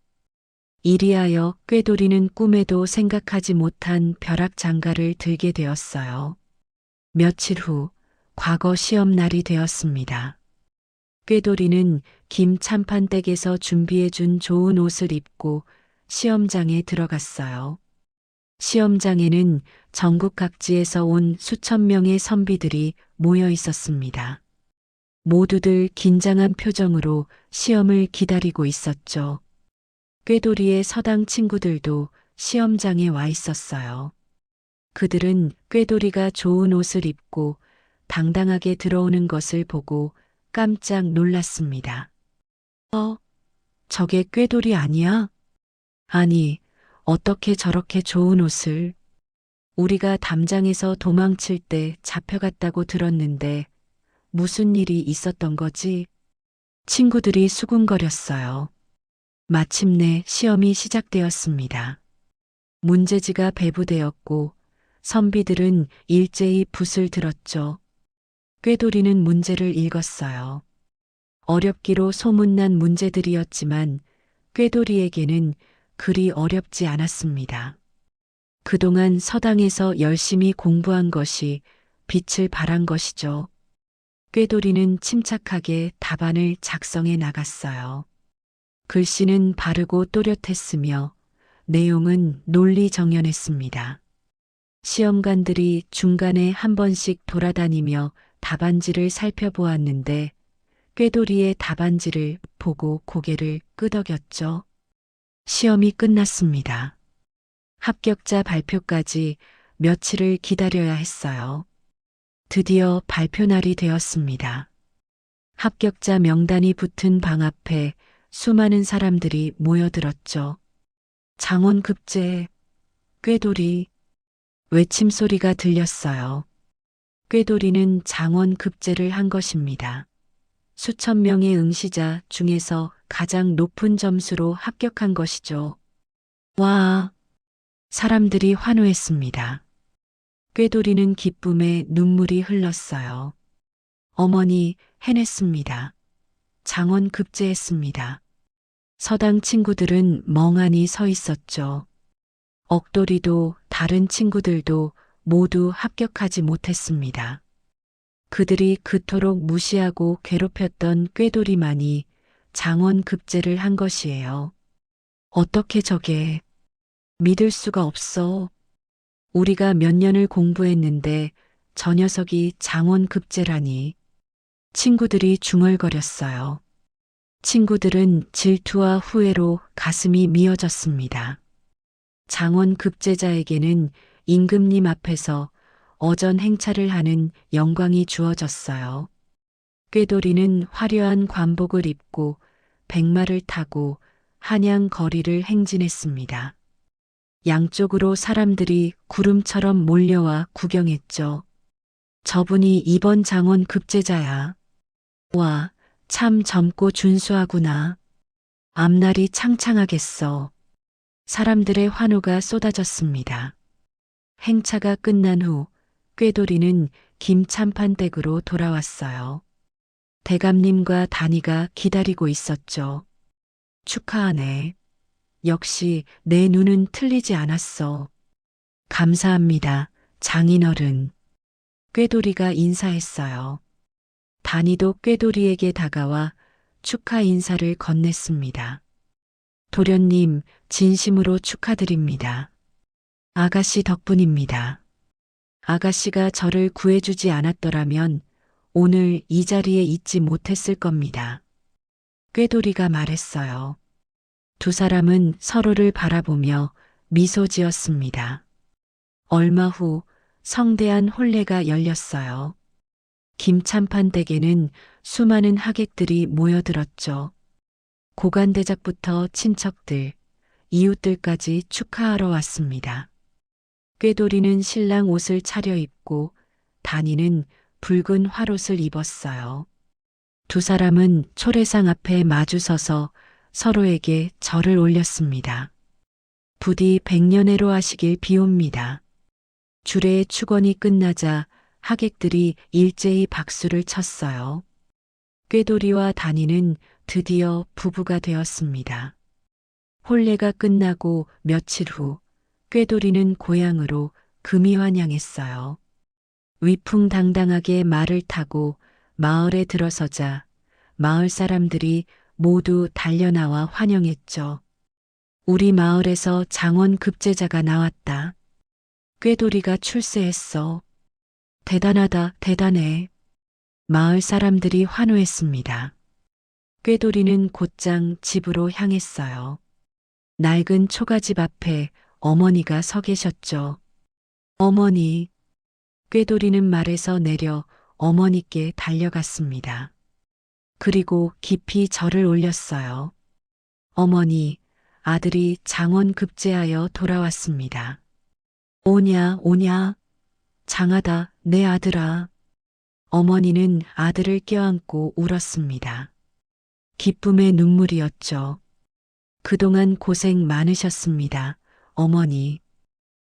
이리하여 꾀돌이는 꿈에도 생각하지 못한 벼락장가를 들게 되었어요. 며칠 후 과거 시험 날이 되었습니다. 꾀돌이는 김 찬판댁에서 준비해준 좋은 옷을 입고 시험장에 들어갔어요. 시험장에는 전국 각지에서 온 수천 명의 선비들이 모여 있었습니다. 모두들 긴장한 표정으로 시험을 기다리고 있었죠. 꾀돌이의 서당 친구들도 시험장에 와 있었어요. 그들은 꾀돌이가 좋은 옷을 입고 당당하게 들어오는 것을 보고 깜짝 놀랐습니다. 저게 꾀돌이 아니야? 아니, 어떻게 저렇게 좋은 옷을? 우리가 담장에서 도망칠 때 잡혀갔다고 들었는데 무슨 일이 있었던 거지? 친구들이 수군거렸어요. 마침내 시험이 시작되었습니다. 문제지가 배부되었고 선비들은 일제히 붓을 들었죠. 꾀돌이는 문제를 읽었어요. 어렵기로 소문난 문제들이었지만 꾀돌이에게는 그리 어렵지 않았습니다. 그동안 서당에서 열심히 공부한 것이 빛을 발한 것이죠. 꾀돌이는 침착하게 답안을 작성해 나갔어요. 글씨는 바르고 또렷했으며 내용은 논리정연했습니다. 시험관들이 중간에 한 번씩 돌아다니며 답안지를 살펴보았는데 꾀돌이의 답안지를 보고 고개를 끄덕였죠. 시험이 끝났습니다. 합격자 발표까지 며칠을 기다려야 했어요. 드디어 발표 날이 되었습니다. 합격자 명단이 붙은 방 앞에 수많은 사람들이 모여들었죠. 장원급제, 꾀돌이, 외침 소리가 들렸어요. 꾀돌이는 장원급제를 한 것입니다. 수천 명의 응시자 중에서 가장 높은 점수로 합격한 것이죠. 와! 사람들이 환호했습니다. 꾀돌이는 기쁨에 눈물이 흘렀어요. 어머니, 해냈습니다. 장원 급제했습니다. 서당 친구들은 멍하니 서 있었죠. 억돌이도 다른 친구들도 모두 합격하지 못했습니다. 그들이 그토록 무시하고 괴롭혔던 꾀돌이만이 장원 급제를 한 것이에요. 어떻게 저게? 믿을 수가 없어. 우리가 몇 년을 공부했는데 저 녀석이 장원 급제라니. 친구들이 중얼거렸어요. 친구들은 질투와 후회로 가슴이 미어졌습니다. 장원 급제자에게는 임금님 앞에서 어전 행차를 하는 영광이 주어졌어요. 꾀돌이는 화려한 관복을 입고 백마를 타고 한양 거리를 행진했습니다. 양쪽으로 사람들이 구름처럼 몰려와 구경했죠. 저분이 이번 장원 급제자야. 와, 참 젊고 준수하구나. 앞날이 창창하겠어. 사람들의 환호가 쏟아졌습니다. 행차가 끝난 후 꾀돌이는 김참판댁으로 돌아왔어요. 대감님과 단이가 기다리고 있었죠. 축하하네. 역시 내 눈은 틀리지 않았어. 감사합니다, 장인어른. 꾀돌이가 인사했어요. 단이도 꾀돌이에게 다가와 축하 인사를 건넸습니다. 도련님, 진심으로 축하드립니다. 아가씨 덕분입니다. 아가씨가 저를 구해주지 않았더라면 오늘 이 자리에 있지 못했을 겁니다. 꾀돌이가 말했어요. 두 사람은 서로를 바라보며 미소 지었습니다. 얼마 후 성대한 혼례가 열렸어요. 김참판 댁에는 수많은 하객들이 모여들었죠. 고관대작부터 친척들, 이웃들까지 축하하러 왔습니다. 꾀돌이는 신랑 옷을 차려입고 단이는 붉은 화롯을 입었어요. 두 사람은 초례상 앞에 마주 서서 서로에게 절을 올렸습니다. 부디 백년해로 하시길 비옵니다. 주례의 축원이 끝나자 하객들이 일제히 박수를 쳤어요. 꾀돌이와 단이는 드디어 부부가 되었습니다. 혼례가 끝나고 며칠 후 꾀돌이는 고향으로 금이 환양했어요. 위풍당당하게 말을 타고 마을에 들어서자 마을 사람들이 모두 달려나와 환영했죠. 우리 마을에서 장원 급제자가 나왔다. 꾀돌이가 출세했어. 대단하다, 대단해. 마을 사람들이 환호했습니다. 꾀돌이는 곧장 집으로 향했어요. 낡은 초가집 앞에 어머니가 서 계셨죠. 어머니. 꾀돌이는 말에서 내려 어머니께 달려갔습니다. 그리고 깊이 절을 올렸어요. 어머니, 아들이 장원 급제하여 돌아왔습니다. 오냐, 오냐. 장하다, 내 아들아. 어머니는 아들을 껴안고 울었습니다. 기쁨의 눈물이었죠. 그동안 고생 많으셨습니다, 어머니.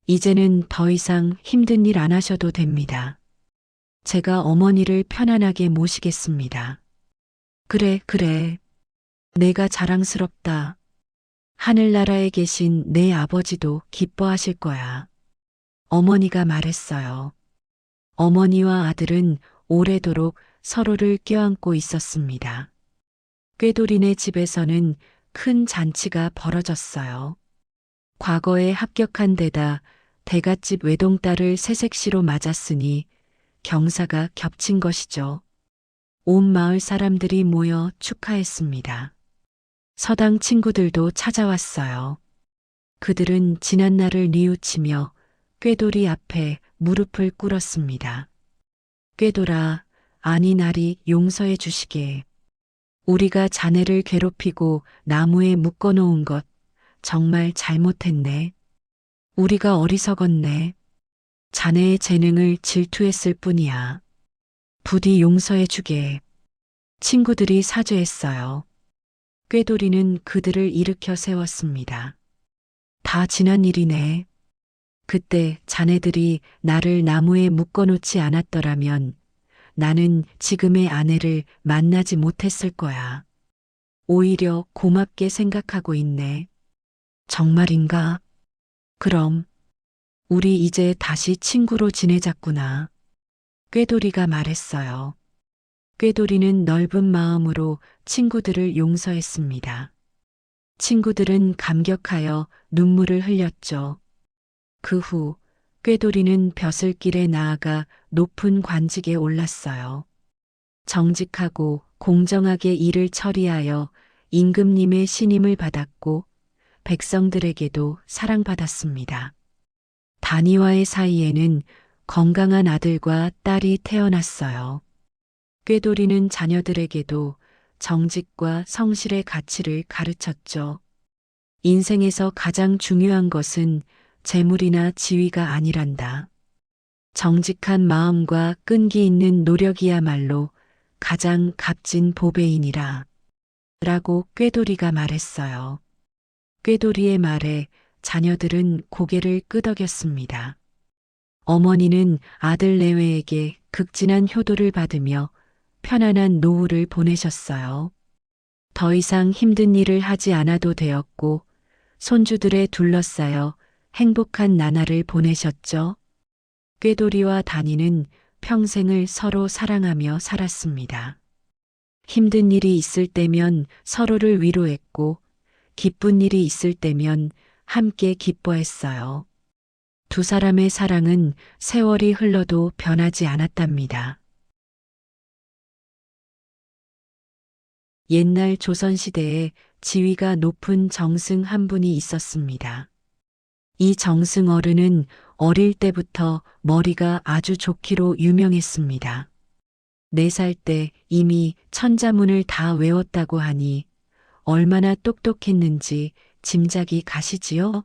이제는 더 이상 힘든 일 안 하셔도 됩니다. 제가 어머니를 편안하게 모시겠습니다. 그래, 그래. 내가 자랑스럽다. 하늘나라에 계신 내 아버지도 기뻐하실 거야. 어머니가 말했어요. 어머니와 아들은 오래도록 서로를 껴안고 있었습니다. 꾀돌이네 집에서는 큰 잔치가 벌어졌어요. 과거에 합격한 데다 대갓집 외동딸을 새색시로 맞았으니 경사가 겹친 것이죠. 온 마을 사람들이 모여 축하했습니다. 서당 친구들도 찾아왔어요. 그들은 지난날을 뉘우치며 꾀돌이 앞에 무릎을 꿇었습니다. 꾀돌아, 아니 나리 용서해 주시게. 우리가 자네를 괴롭히고 나무에 묶어놓은 것 정말 잘못했네. 우리가 어리석었네. 자네의 재능을 질투했을 뿐이야. 부디 용서해 주게. 친구들이 사죄했어요. 꾀돌이는 그들을 일으켜 세웠습니다. 다 지난 일이네. 그때 자네들이 나를 나무에 묶어놓지 않았더라면 나는 지금의 아내를 만나지 못했을 거야. 오히려 고맙게 생각하고 있네. 정말인가? 그럼 우리 이제 다시 친구로 지내자꾸나. 꾀돌이가 말했어요. 꾀돌이는 넓은 마음으로 친구들을 용서했습니다. 친구들은 감격하여 눈물을 흘렸죠. 그 후 꾀돌이는 벼슬길에 나아가 높은 관직에 올랐어요. 정직하고 공정하게 일을 처리하여 임금님의 신임을 받았고 백성들에게도 사랑받았습니다. 다니와의 사이에는 건강한 아들과 딸이 태어났어요. 꾀돌이는 자녀들에게도 정직과 성실의 가치를 가르쳤죠. 인생에서 가장 중요한 것은 재물이나 지위가 아니란다. 정직한 마음과 끈기 있는 노력이야말로 가장 값진 보배이니라. 라고 꾀돌이가 말했어요. 꾀돌이의 말에 자녀들은 고개를 끄덕였습니다. 어머니는 아들 내외에게 극진한 효도를 받으며 편안한 노후를 보내셨어요. 더 이상 힘든 일을 하지 않아도 되었고 손주들에 둘러싸여 행복한 나날을 보내셨죠. 꾀돌이와 다니는 평생을 서로 사랑하며 살았습니다. 힘든 일이 있을 때면 서로를 위로했고 기쁜 일이 있을 때면 함께 기뻐했어요. 두 사람의 사랑은 세월이 흘러도 변하지 않았답니다. 옛날 조선시대에 지위가 높은 정승 한 분이 있었습니다. 이 정승 어른은 어릴 때부터 머리가 아주 좋기로 유명했습니다. 4살 때 이미 천자문을 다 외웠다고 하니 얼마나 똑똑했는지 짐작이 가시지요?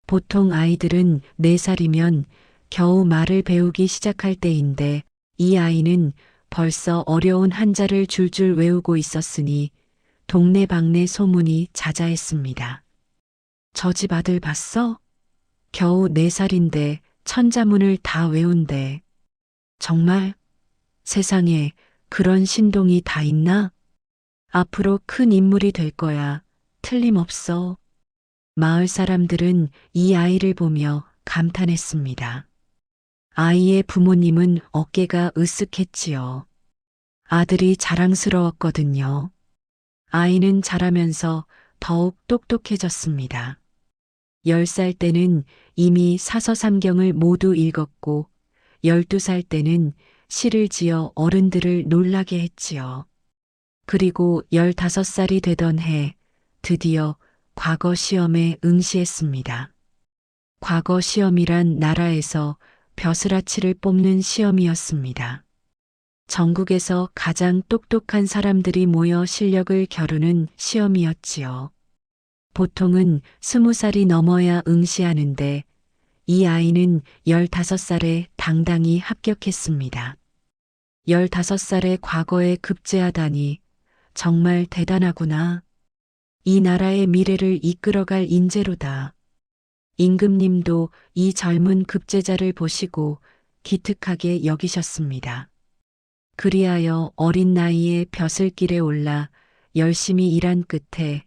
보통 아이들은 4살이면 겨우 말을 배우기 시작할 때인데 이 아이는 벌써 어려운 한자를 줄줄 외우고 있었으니 동네방네 소문이 자자했습니다. 저 집 아들 봤어? 겨우 4살인데 천자문을 다 외운대. 정말? 세상에 그런 신동이 다 있나? 앞으로 큰 인물이 될 거야. 틀림없어. 마을 사람들은 이 아이를 보며 감탄했습니다. 아이의 부모님은 어깨가 으쓱했지요. 아들이 자랑스러웠거든요. 아이는 자라면서 더욱 똑똑해졌습니다. 10살 때는 이미 사서삼경을 모두 읽었고 12살 때는 시를 지어 어른들을 놀라게 했지요. 그리고 15살이 되던 해 드디어 과거 시험에 응시했습니다. 과거 시험이란 나라에서 벼슬아치를 뽑는 시험이었습니다. 전국에서 가장 똑똑한 사람들이 모여 실력을 겨루는 시험이었지요. 보통은 20살이 넘어야 응시하는데 이 아이는 15살에 당당히 합격했습니다. 15살에 과거에 급제하다니 정말 대단하구나. 이 나라의 미래를 이끌어갈 인재로다. 임금님도 이 젊은 급제자를 보시고 기특하게 여기셨습니다. 그리하여 어린 나이에 벼슬길에 올라 열심히 일한 끝에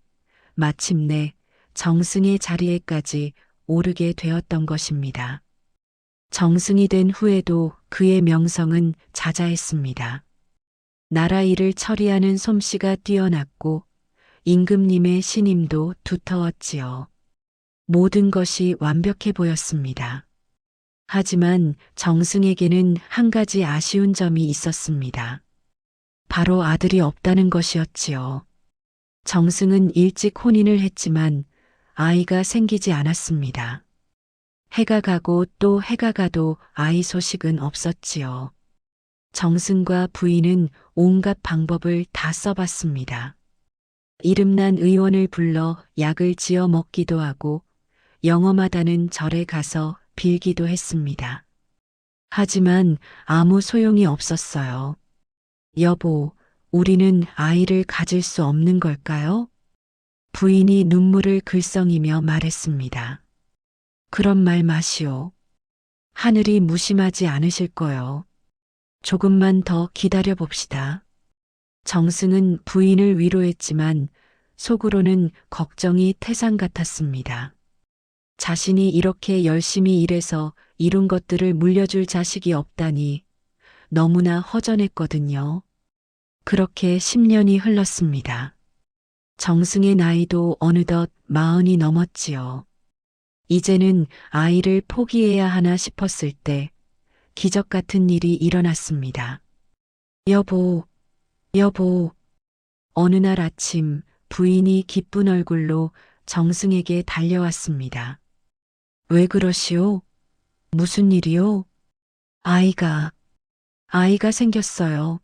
마침내 정승의 자리에까지 오르게 되었던 것입니다. 정승이 된 후에도 그의 명성은 자자했습니다. 나라 일을 처리하는 솜씨가 뛰어났고 임금님의 신임도 두터웠지요. 모든 것이 완벽해 보였습니다. 하지만 정승에게는 한 가지 아쉬운 점이 있었습니다. 바로 아들이 없다는 것이었지요. 정승은 일찍 혼인을 했지만 아이가 생기지 않았습니다. 해가 가고 또 해가 가도 아이 소식은 없었지요. 정승과 부인은 온갖 방법을 다 써봤습니다. 이름난 의원을 불러 약을 지어 먹기도 하고 영험하다는 절에 가서 빌기도 했습니다. 하지만 아무 소용이 없었어요. 여보, 우리는 아이를 가질 수 없는 걸까요? 부인이 눈물을 글썽이며 말했습니다. 그런 말 마시오. 하늘이 무심하지 않으실 거요. 조금만 더 기다려 봅시다. 정승은 부인을 위로했지만 속으로는 걱정이 태산 같았습니다. 자신이 이렇게 열심히 일해서 이룬 것들을 물려줄 자식이 없다니 너무나 허전했거든요. 그렇게 10년이 흘렀습니다. 정승의 나이도 어느덧 40이 넘었지요. 이제는 아이를 포기해야 하나 싶었을 때 기적 같은 일이 일어났습니다. 여보, 여보. 어느 날 아침 부인이 기쁜 얼굴로 정승에게 달려왔습니다. 왜 그러시오? 무슨 일이요? 아이가 생겼어요.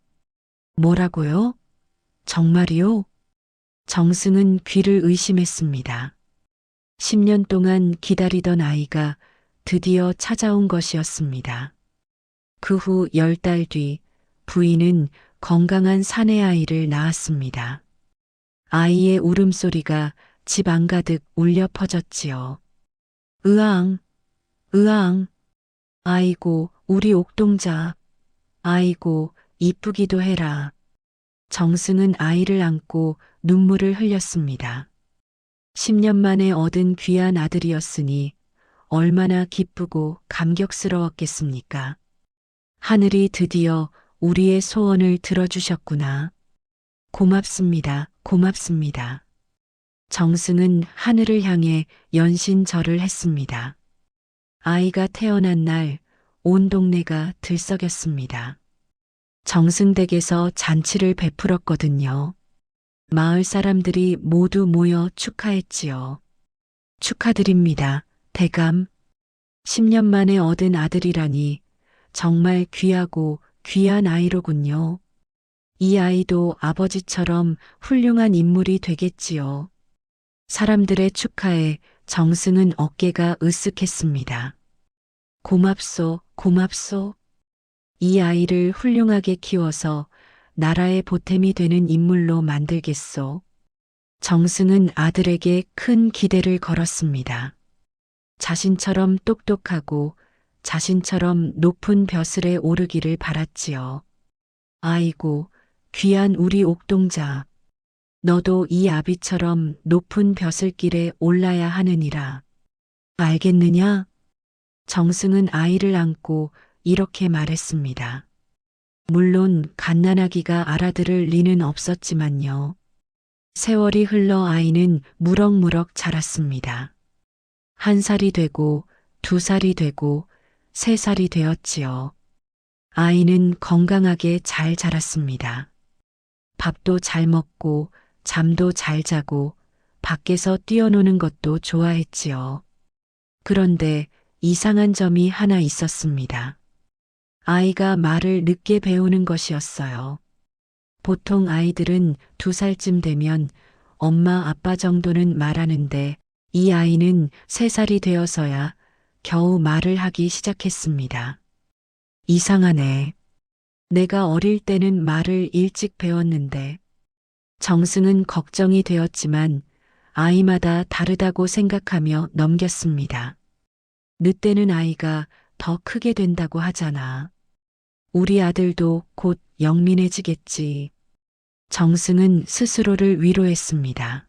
뭐라고요? 정말이요? 정승은 귀를 의심했습니다. 10년 동안 기다리던 아이가 드디어 찾아온 것이었습니다. 그 후 10달 뒤 부인은 건강한 사내 아이를 낳았습니다. 아이의 울음소리가 집 안가득 울려 퍼졌지요. 으앙, 으앙. 아이고, 우리 옥동자. 아이고, 이쁘기도 해라. 정승은 아이를 안고 눈물을 흘렸습니다. 10년 만에 얻은 귀한 아들이었으니 얼마나 기쁘고 감격스러웠겠습니까? 하늘이 드디어 우리의 소원을 들어주셨구나. 고맙습니다. 고맙습니다. 정승은 하늘을 향해 연신절을 했습니다. 아이가 태어난 날 온 동네가 들썩였습니다. 정승댁에서 잔치를 베풀었거든요. 마을 사람들이 모두 모여 축하했지요. 축하드립니다. 대감. 10년 만에 얻은 아들이라니 정말 귀하고 귀한 아이로군요. 이 아이도 아버지처럼 훌륭한 인물이 되겠지요. 사람들의 축하에 정승은 어깨가 으쓱했습니다. 고맙소, 고맙소. 이 아이를 훌륭하게 키워서 나라의 보탬이 되는 인물로 만들겠소. 정승은 아들에게 큰 기대를 걸었습니다. 자신처럼 똑똑하고 자신처럼 높은 벼슬에 오르기를 바랐지요. 아이고, 귀한 우리 옥동자. 너도 이 아비처럼 높은 벼슬길에 올라야 하느니라. 알겠느냐? 정승은 아이를 안고 이렇게 말했습니다. 물론 갓난아기가 알아들을 리는 없었지만요. 세월이 흘러 아이는 무럭무럭 자랐습니다. 1살이 되고 2살이 되고 3살이 되었지요. 아이는 건강하게 잘 자랐습니다. 밥도 잘 먹고 잠도 잘 자고 밖에서 뛰어노는 것도 좋아했지요. 그런데 이상한 점이 하나 있었습니다. 아이가 말을 늦게 배우는 것이었어요. 보통 아이들은 2살쯤 되면 엄마 아빠 정도는 말하는데 이 아이는 3살이 되어서야 겨우 말을 하기 시작했습니다. 이상하네. 내가 어릴 때는 말을 일찍 배웠는데. 정승은 걱정이 되었지만 아이마다 다르다고 생각하며 넘겼습니다. 늦되는 아이가 더 크게 된다고 하잖아. 우리 아들도 곧 영민해지겠지. 정승은 스스로를 위로했습니다.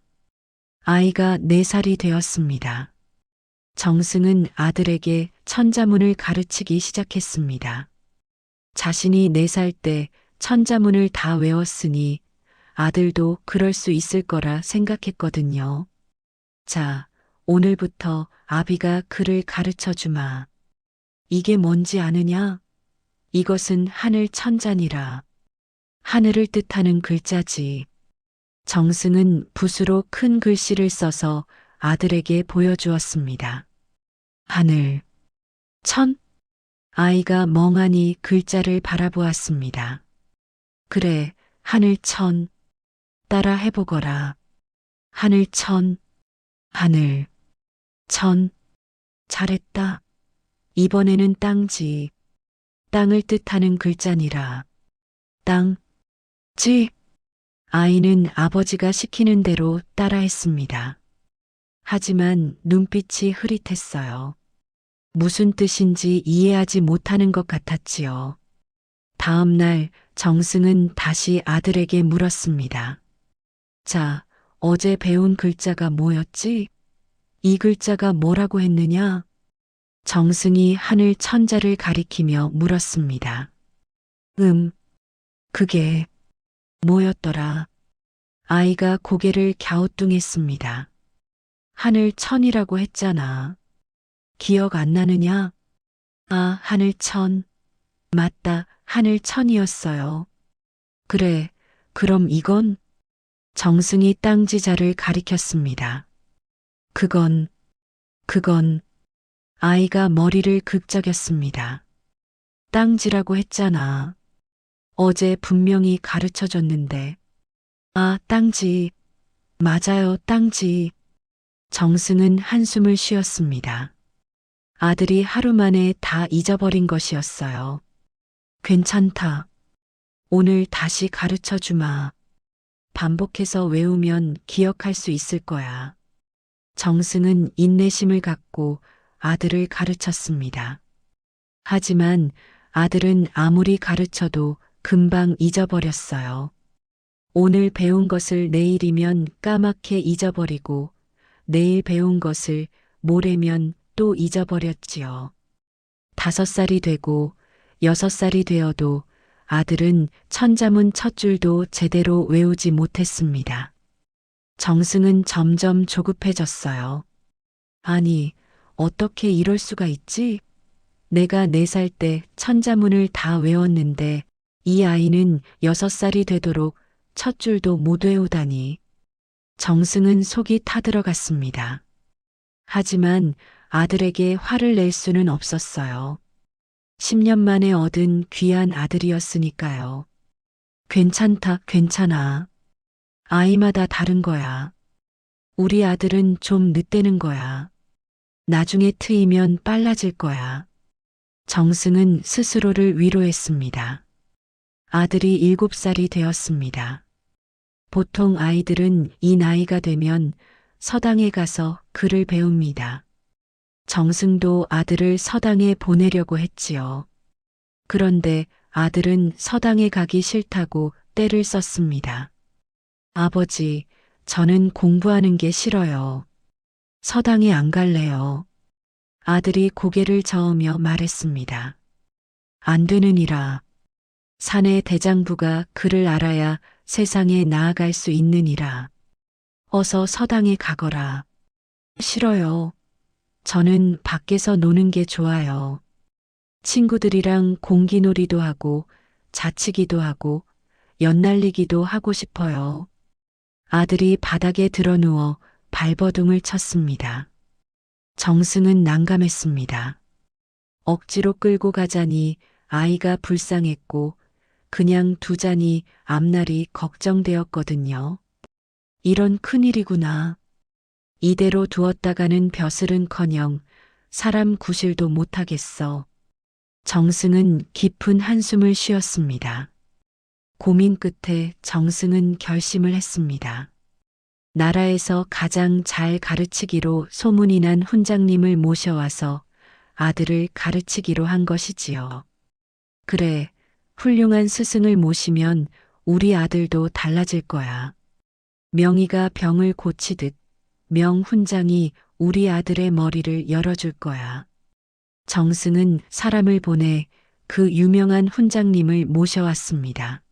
아이가 4살이 되었습니다. 정승은 아들에게 천자문을 가르치기 시작했습니다. 자신이 4살 때 천자문을 다 외웠으니 아들도 그럴 수 있을 거라 생각했거든요. 자, 오늘부터 아비가 글을 가르쳐 주마. 이게 뭔지 아느냐? 이것은 하늘 천자니라. 하늘을 뜻하는 글자지. 정승은 붓으로 큰 글씨를 써서 아들에게 보여주었습니다. 하늘, 천? 아이가 멍하니 글자를 바라보았습니다. 그래, 하늘천. 따라 해보거라. 하늘천, 하늘, 천. 잘했다. 이번에는 땅지. 땅을 뜻하는 글자니라. 땅, 지. 아이는 아버지가 시키는 대로 따라했습니다. 하지만 눈빛이 흐릿했어요. 무슨 뜻인지 이해하지 못하는 것 같았지요. 다음 날 정승은 다시 아들에게 물었습니다. 자, 어제 배운 글자가 뭐였지? 이 글자가 뭐라고 했느냐? 정승이 하늘 천자를 가리키며 물었습니다. 그게 뭐였더라? 아이가 고개를 갸우뚱했습니다. 하늘 천이라고 했잖아. 기억 안 나느냐? 아, 하늘 천. 맞다, 하늘 천이었어요. 그래, 그럼 이건? 정승이 땅지자를 가리켰습니다. 그건, 아이가 머리를 극적였습니다. 땅지라고 했잖아. 어제 분명히 가르쳐 줬는데. 아, 땅지. 맞아요, 땅지. 정승은 한숨을 쉬었습니다. 아들이 하루 만에 다 잊어버린 것이었어요. 괜찮다. 오늘 다시 가르쳐 주마. 반복해서 외우면 기억할 수 있을 거야. 정승은 인내심을 갖고 아들을 가르쳤습니다. 하지만 아들은 아무리 가르쳐도 금방 잊어버렸어요. 오늘 배운 것을 내일이면 까맣게 잊어버리고 내일 배운 것을 모레면 또 잊어버렸지요. 5살이 되고 6살이 되어도 아들은 천자문 첫 줄도 제대로 외우지 못했습니다. 정승은 점점 조급해졌어요. 아니, 어떻게 이럴 수가 있지? 내가 4살 때 천자문을 다 외웠는데 이 아이는 6살이 되도록 첫 줄도 못 외우다니. 정승은 속이 타들어갔습니다. 하지만 아들에게 화를 낼 수는 없었어요. 10년 만에 얻은 귀한 아들이었으니까요. 괜찮다, 괜찮아. 아이마다 다른 거야. 우리 아들은 좀 늦대는 거야. 나중에 트이면 빨라질 거야. 정승은 스스로를 위로했습니다. 아들이 7살이 되었습니다. 보통 아이들은 이 나이가 되면 서당에 가서 글을 배웁니다. 정승도 아들을 서당에 보내려고 했지요. 그런데 아들은 서당에 가기 싫다고 떼를 썼습니다. 아버지, 저는 공부하는 게 싫어요. 서당에 안 갈래요. 아들이 고개를 저으며 말했습니다. 안 되느니라. 사내 대장부가 그를 알아야 세상에 나아갈 수 있느니라. 어서 서당에 가거라. 싫어요. 저는 밖에서 노는 게 좋아요. 친구들이랑 공기놀이도 하고 자치기도 하고 연날리기도 하고 싶어요. 아들이 바닥에 드러누워 발버둥을 쳤습니다. 정승은 난감했습니다. 억지로 끌고 가자니 아이가 불쌍했고 그냥 두자니 앞날이 걱정되었거든요. 이런 큰일이구나. 이대로 두었다가는 벼슬은커녕 사람 구실도 못하겠어. 정승은 깊은 한숨을 쉬었습니다. 고민 끝에 정승은 결심을 했습니다. 나라에서 가장 잘 가르치기로 소문이 난 훈장님을 모셔와서 아들을 가르치기로 한 것이지요. 그래, 훌륭한 스승을 모시면 우리 아들도 달라질 거야. 명의가 병을 고치듯 명훈장이 우리 아들의 머리를 열어줄 거야. 정승은 사람을 보내 그 유명한 훈장님을 모셔왔습니다.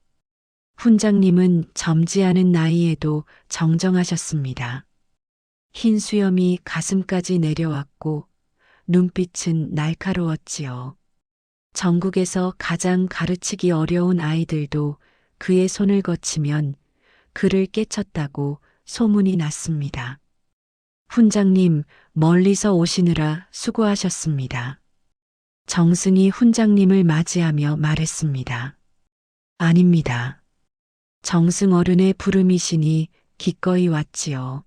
훈장님은 젊지 않은 나이에도 정정하셨습니다. 흰 수염이 가슴까지 내려왔고 눈빛은 날카로웠지요. 전국에서 가장 가르치기 어려운 아이들도 그의 손을 거치면 그를 깨쳤다고 소문이 났습니다. 훈장님, 멀리서 오시느라 수고하셨습니다. 정승이 훈장님을 맞이하며 말했습니다. 아닙니다. 정승 어른의 부름이시니 기꺼이 왔지요.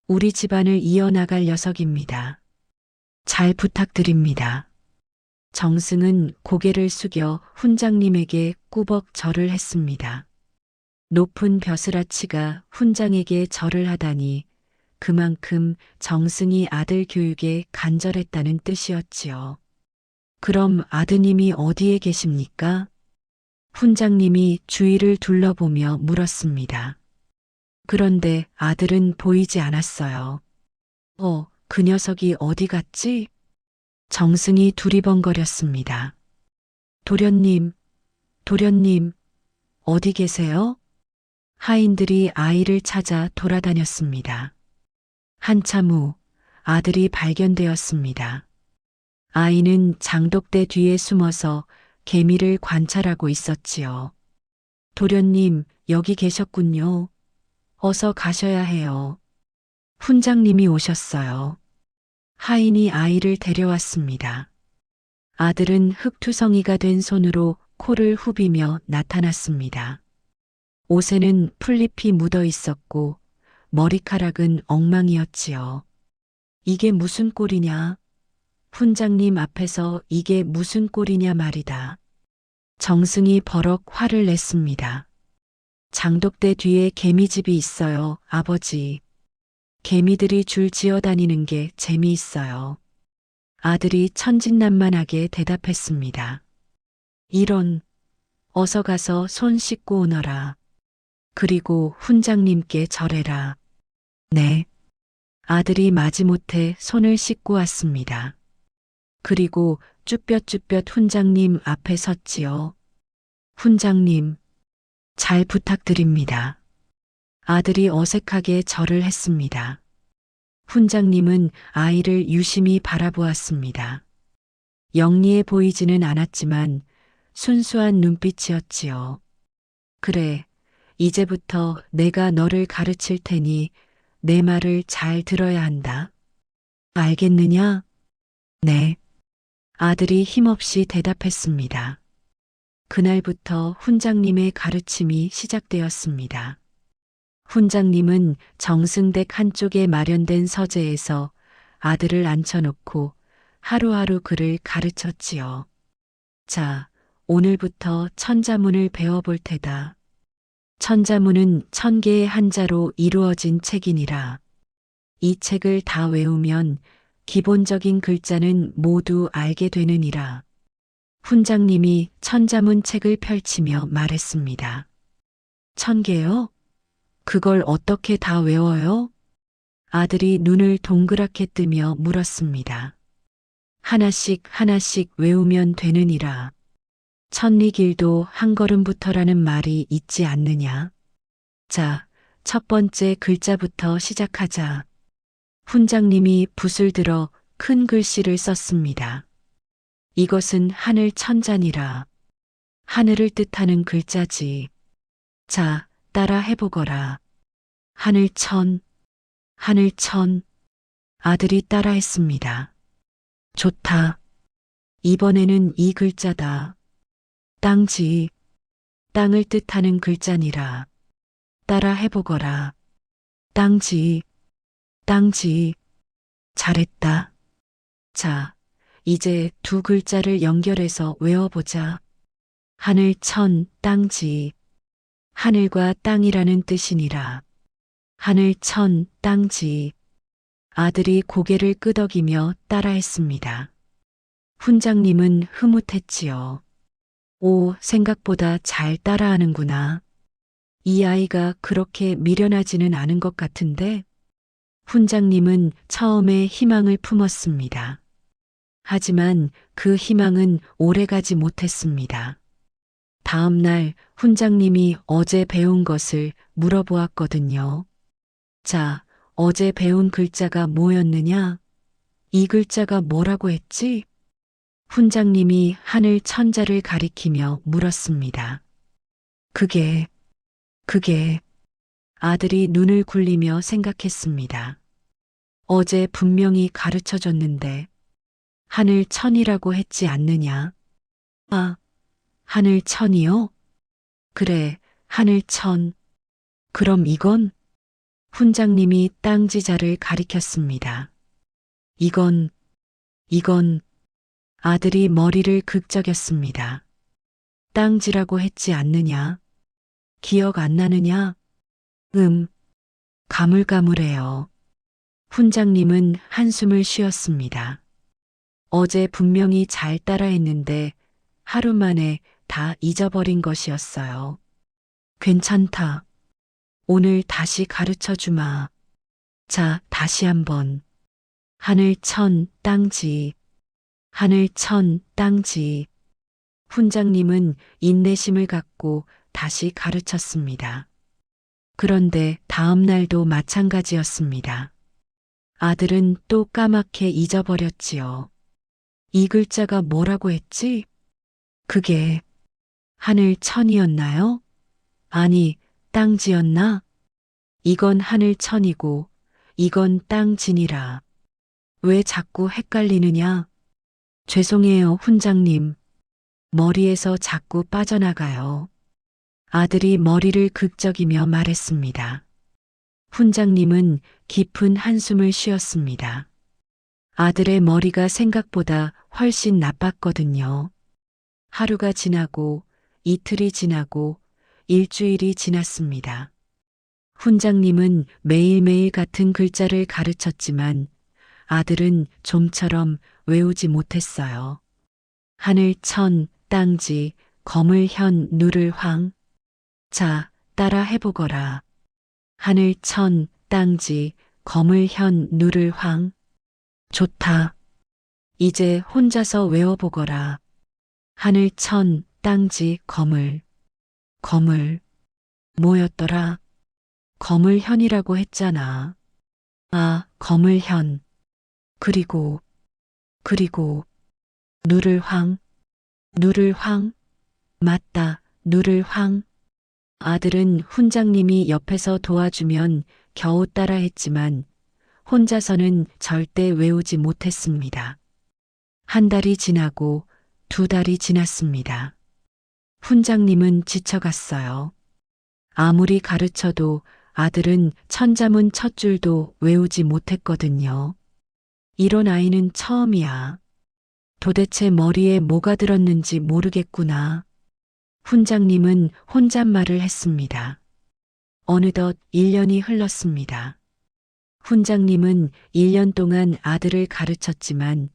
우리 집안을 이어나갈 녀석입니다. 잘 부탁드립니다. 정승은 고개를 숙여 훈장님에게 꾸벅 절을 했습니다. 높은 벼슬아치가 훈장에게 절을 하다니 그만큼 정승이 아들 교육에 간절했다는 뜻이었지요. 그럼 아드님이 어디에 계십니까? 훈장님이 주위를 둘러보며 물었습니다. 그런데 아들은 보이지 않았어요. 그 녀석이 어디 갔지? 정승이 두리번거렸습니다. 도련님, 도련님, 어디 계세요? 하인들이 아이를 찾아 돌아다녔습니다. 한참 후 아들이 발견되었습니다. 아이는 장독대 뒤에 숨어서 개미를 관찰하고 있었지요. 도련님, 여기 계셨군요. 어서 가셔야 해요. 훈장님이 오셨어요. 하인이 아이를 데려왔습니다. 아들은 흙투성이가 된 손으로 코를 후비며 나타났습니다. 옷에는 풀잎이 묻어 있었고 머리카락은 엉망이었지요. 이게 무슨 꼴이냐? 훈장님 앞에서 이게 무슨 꼴이냐 말이다. 정승이 버럭 화를 냈습니다. 장독대 뒤에 개미집이 있어요, 아버지. 개미들이 줄 지어 다니는 게 재미있어요. 아들이 천진난만하게 대답했습니다. 이런, 어서 가서 손 씻고 오너라. 그리고 훈장님께 절해라. 네. 아들이 마지못해 손을 씻고 왔습니다. 그리고 쭈뼛쭈뼛 훈장님 앞에 섰지요. 훈장님, 잘 부탁드립니다. 아들이 어색하게 절을 했습니다. 훈장님은 아이를 유심히 바라보았습니다. 영리해 보이지는 않았지만 순수한 눈빛이었지요. 그래, 이제부터 내가 너를 가르칠 테니 내 말을 잘 들어야 한다. 알겠느냐? 네. 아들이 힘없이 대답했습니다. 그날부터 훈장님의 가르침이 시작되었습니다. 훈장님은 정승댁 한쪽에 마련된 서재에서 아들을 앉혀놓고 하루하루 그를 가르쳤지요. 자, 오늘부터 천자문을 배워볼 테다. 천자문은 1000개의 한자로 이루어진 책이니라. 이 책을 다 외우면 기본적인 글자는 모두 알게 되느니라. 훈장님이 천자문 책을 펼치며 말했습니다. 1000개요? 그걸 어떻게 다 외워요? 아들이 눈을 동그랗게 뜨며 물었습니다. 하나씩 하나씩 외우면 되느니라. 천리길도 한 걸음부터라는 말이 있지 않느냐. 자, 첫 번째 글자부터 시작하자. 훈장님이 붓을 들어 큰 글씨를 썼습니다. 이것은 하늘 천자니라. 하늘을 뜻하는 글자지. 자, 따라 해보거라. 하늘천, 하늘천. 아들이 따라했습니다. 좋다. 이번에는 이 글자다. 땅지, 땅을 뜻하는 글자니라. 따라 해보거라. 땅지, 땅지. 잘했다. 자, 이제 두 글자를 연결해서 외워보자. 하늘천, 땅지. 하늘과 땅이라는 뜻이니라. 하늘천, 땅지. 아들이 고개를 끄덕이며 따라했습니다. 훈장님은 흐뭇했지요. 오, 생각보다 잘 따라하는구나. 이 아이가 그렇게 미련하지는 않은 것 같은데? 훈장님은 처음에 희망을 품었습니다. 하지만 그 희망은 오래가지 못했습니다. 다음 날 훈장님이 어제 배운 것을 물어보았거든요. 자, 어제 배운 글자가 뭐였느냐? 이 글자가 뭐라고 했지? 훈장님이 하늘 천자를 가리키며 물었습니다. 그게, 아들이 눈을 굴리며 생각했습니다. 어제 분명히 가르쳐 줬는데, 하늘 천이라고 했지 않느냐? 아, 하늘 천이요? 그래, 하늘 천. 그럼 이건? 훈장님이 땅지자를 가리켰습니다. 이건, 아들이 머리를 극적였습니다. 땅지라고 했지 않느냐? 기억 안 나느냐? 가물가물해요. 훈장님은 한숨을 쉬었습니다. 어제 분명히 잘 따라했는데 하루 만에 다 잊어버린 것이었어요. 괜찮다. 오늘 다시 가르쳐 주마. 자, 다시 한번. 하늘 천 땅지. 하늘 천 땅지. 훈장님은 인내심을 갖고 다시 가르쳤습니다. 그런데 다음 날도 마찬가지였습니다. 아들은 또 까맣게 잊어버렸지요. 이 글자가 뭐라고 했지? 그게 하늘 천이었나요? 아니, 땅지였나? 이건 하늘 천이고 이건 땅진이라. 왜 자꾸 헷갈리느냐? 죄송해요, 훈장님. 머리에서 자꾸 빠져나가요. 아들이 머리를 극적이며 말했습니다. 훈장님은 깊은 한숨을 쉬었습니다. 아들의 머리가 생각보다 훨씬 나빴거든요. 하루가 지나고 이틀이 지나고 일주일이 지났습니다. 훈장님은 매일매일 같은 글자를 가르쳤지만 아들은 좀처럼 외우지 못했어요. 하늘 천, 땅지, 거물 현, 누를 황. 자, 따라 해보거라. 하늘 천, 땅지, 거물 현, 누를 황. 좋다. 이제 혼자서 외워보거라. 하늘 천, 땅지, 거물. 뭐였더라? 거물현이라고 했잖아. 아, 거물현. 그리고, 누를 황. 맞다, 누를 황. 아들은 훈장님이 옆에서 도와주면 겨우 따라했지만 혼자서는 절대 외우지 못했습니다. 한 달이 지나고 두 달이 지났습니다. 훈장님은 지쳐갔어요. 아무리 가르쳐도 아들은 천자문 첫 줄도 외우지 못했거든요. 이런 아이는 처음이야. 도대체 머리에 뭐가 들었는지 모르겠구나. 훈장님은 혼잣말을 했습니다. 어느덧 1년이 흘렀습니다. 훈장님은 1년 동안 아들을 가르쳤지만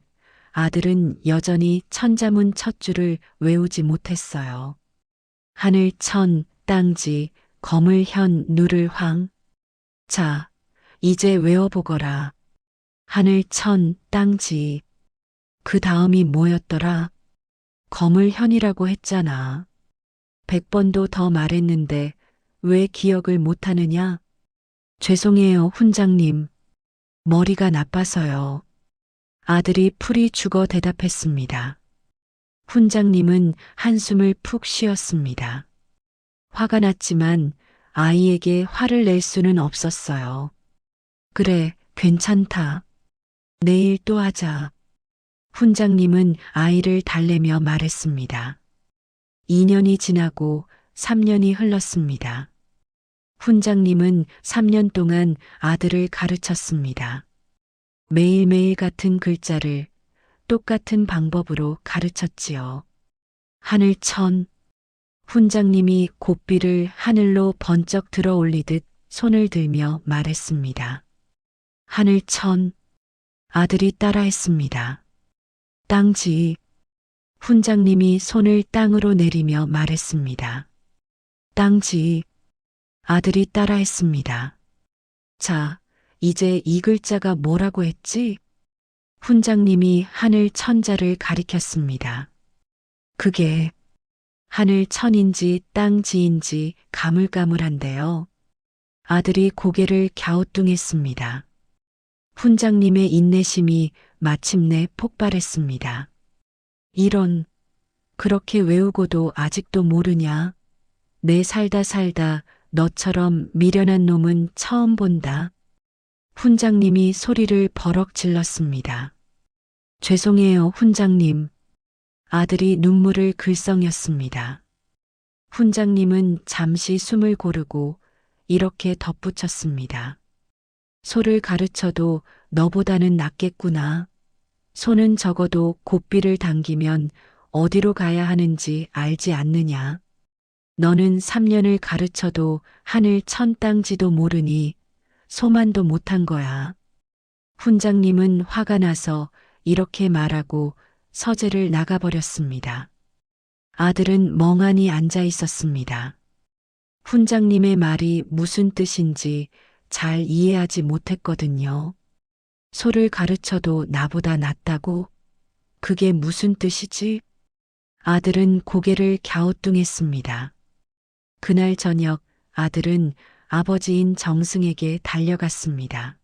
아들은 여전히 천자문 첫 줄을 외우지 못했어요. 하늘 천, 땅지, 거물 현, 누를 황. 자, 이제 외워보거라. 하늘 천, 땅지. 그 다음이 뭐였더라? 거물 현이라고 했잖아. 100번도 더 말했는데 왜 기억을 못하느냐? 죄송해요, 훈장님. 머리가 나빠서요. 아들이 풀이 죽어 대답했습니다. 훈장님은 한숨을 푹 쉬었습니다. 화가 났지만 아이에게 화를 낼 수는 없었어요. 그래, 괜찮다. 내일 또 하자. 훈장님은 아이를 달래며 말했습니다. 2년이 지나고 3년이 흘렀습니다. 훈장님은 3년 동안 아들을 가르쳤습니다. 매일매일 같은 글자를 똑같은 방법으로 가르쳤지요. 하늘 천. 훈장님이 고삐를 하늘로 번쩍 들어 올리듯 손을 들며 말했습니다. 하늘 천. 아들이 따라했습니다. 땅지. 훈장님이 손을 땅으로 내리며 말했습니다. 땅지. 아들이 따라했습니다. 자, 이제 이 글자가 뭐라고 했지? 훈장님이 하늘 천자를 가리켰습니다. 그게 하늘 천인지 땅지인지 가물가물한데요. 아들이 고개를 갸우뚱했습니다. 훈장님의 인내심이 마침내 폭발했습니다. 이런, 그렇게 외우고도 아직도 모르냐? 내 살다 너처럼 미련한 놈은 처음 본다. 훈장님이 소리를 버럭 질렀습니다. 죄송해요, 훈장님. 아들이 눈물을 글썽였습니다. 훈장님은 잠시 숨을 고르고 이렇게 덧붙였습니다. 소를 가르쳐도 너보다는 낫겠구나. 소는 적어도 고삐를 당기면 어디로 가야 하는지 알지 않느냐. 너는 3년을 가르쳐도 하늘 천 땅지도 모르니 소만도 못한 거야. 훈장님은 화가 나서 이렇게 말하고 서재를 나가버렸습니다. 아들은 멍하니 앉아 있었습니다. 훈장님의 말이 무슨 뜻인지 잘 이해하지 못했거든요. 소를 가르쳐도 나보다 낫다고? 그게 무슨 뜻이지? 아들은 고개를 갸우뚱했습니다. 그날 저녁 아들은 아버지인 정승에게 달려갔습니다.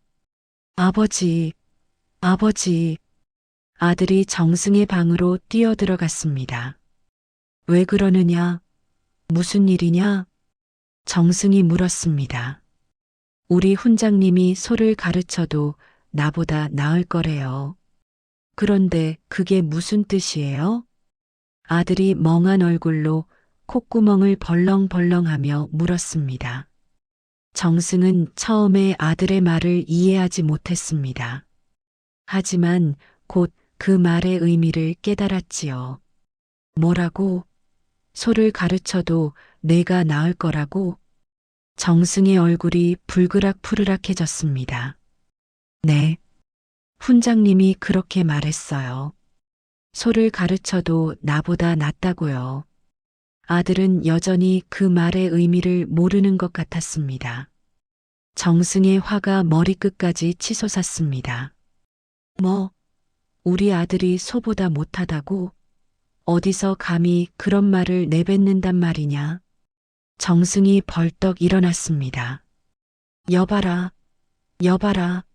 아버지, 아버지. 아들이 정승의 방으로 뛰어들어갔습니다. 왜 그러느냐? 무슨 일이냐? 정승이 물었습니다. 우리 훈장님이 소를 가르쳐도 나보다 나을 거래요. 그런데 그게 무슨 뜻이에요? 아들이 멍한 얼굴로 콧구멍을 벌렁벌렁하며 물었습니다. 정승은 처음에 아들의 말을 이해하지 못했습니다. 하지만 곧 그 말의 의미를 깨달았지요. 뭐라고? 소를 가르쳐도 내가 나을 거라고? 정승의 얼굴이 불그락푸르락해졌습니다. 네. 훈장님이 그렇게 말했어요. 소를 가르쳐도 나보다 낫다고요. 아들은 여전히 그 말의 의미를 모르는 것 같았습니다. 정승의 화가 머리끝까지 치솟았습니다. 뭐, 우리 아들이 소보다 못하다고? 어디서 감히 그런 말을 내뱉는단 말이냐? 정승이 벌떡 일어났습니다. 여봐라, 여봐라.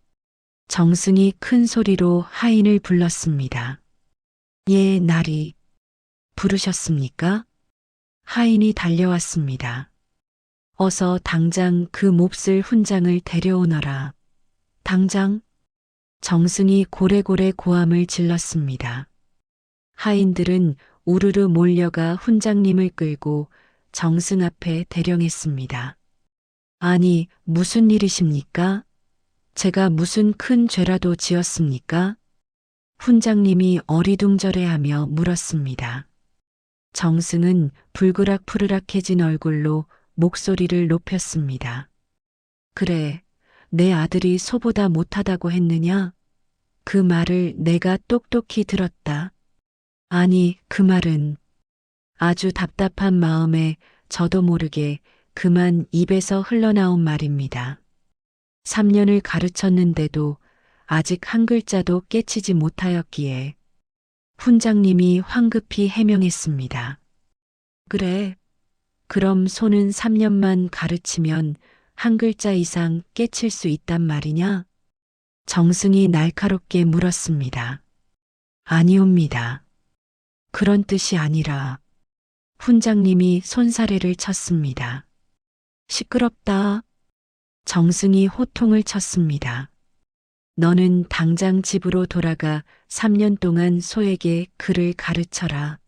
정승이 큰 소리로 하인을 불렀습니다. 예, 나리. 부르셨습니까? 하인이 달려왔습니다. 어서 당장 그 몹쓸 훈장을 데려오너라. 당장? 정승이 고래고래 고함을 질렀습니다. 하인들은 우르르 몰려가 훈장님을 끌고 정승 앞에 대령했습니다. 아니, 무슨 일이십니까? 제가 무슨 큰 죄라도 지었습니까? 훈장님이 어리둥절해하며 물었습니다. 정승은 불그락푸르락해진 얼굴로 목소리를 높였습니다. 그래, 내 아들이 소보다 못하다고 했느냐? 그 말을 내가 똑똑히 들었다. 아니, 그 말은 아주 답답한 마음에 저도 모르게 그만 입에서 흘러나온 말입니다. 3년을 가르쳤는데도 아직 한 글자도 깨치지 못하였기에 훈장님이 황급히 해명했습니다. 그래, 그럼 소는 3년만 가르치면 한 글자 이상 깨칠 수 있단 말이냐? 정승이 날카롭게 물었습니다. 아니옵니다. 그런 뜻이 아니라 훈장님이 손사래를 쳤습니다. 시끄럽다. 정승이 호통을 쳤습니다. 너는 당장 집으로 돌아가 3년 동안 소에게 글을 가르쳐라.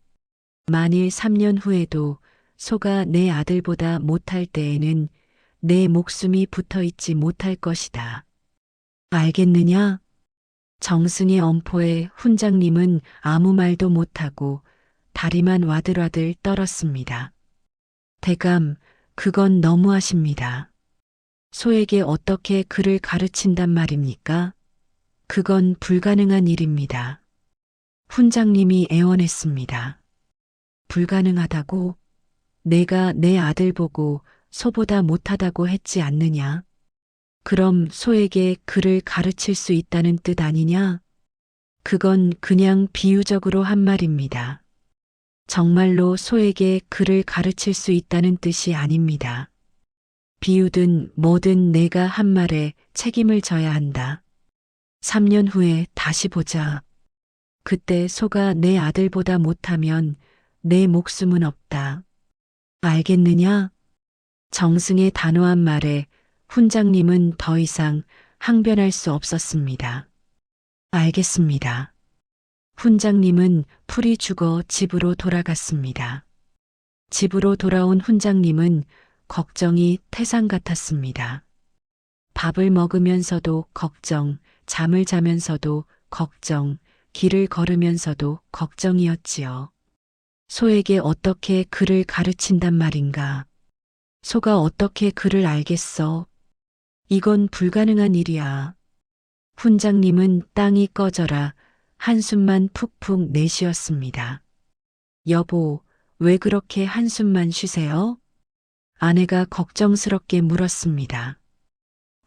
만일 3년 후에도 소가 내 아들보다 못할 때에는 내 목숨이 붙어 있지 못할 것이다. 알겠느냐? 정승의 엄포에 훈장님은 아무 말도 못하고 다리만 와들와들 떨었습니다. 대감, 그건 너무하십니다. 소에게 어떻게 글을 가르친단 말입니까? 그건 불가능한 일입니다. 훈장님이 애원했습니다. 불가능하다고? 내가 내 아들 보고 소보다 못하다고 했지 않느냐? 그럼 소에게 글을 가르칠 수 있다는 뜻 아니냐? 그건 그냥 비유적으로 한 말입니다. 정말로 소에게 글을 가르칠 수 있다는 뜻이 아닙니다. 비유든 뭐든 내가 한 말에 책임을 져야 한다. 3년 후에 다시 보자. 그때 소가 내 아들보다 못하면 내 목숨은 없다. 알겠느냐? 정승의 단호한 말에 훈장님은 더 이상 항변할 수 없었습니다. 알겠습니다. 훈장님은 풀이 죽어 집으로 돌아갔습니다. 집으로 돌아온 훈장님은 걱정이 태산 같았습니다. 밥을 먹으면서도 걱정, 잠을 자면서도 걱정, 길을 걸으면서도 걱정이었지요. 소에게 어떻게 글을 가르친단 말인가? 소가 어떻게 글을 알겠어? 이건 불가능한 일이야. 훈장님은 땅이 꺼져라 한숨만 푹푹 내쉬었습니다. 여보, 왜 그렇게 한숨만 쉬세요? 아내가 걱정스럽게 물었습니다.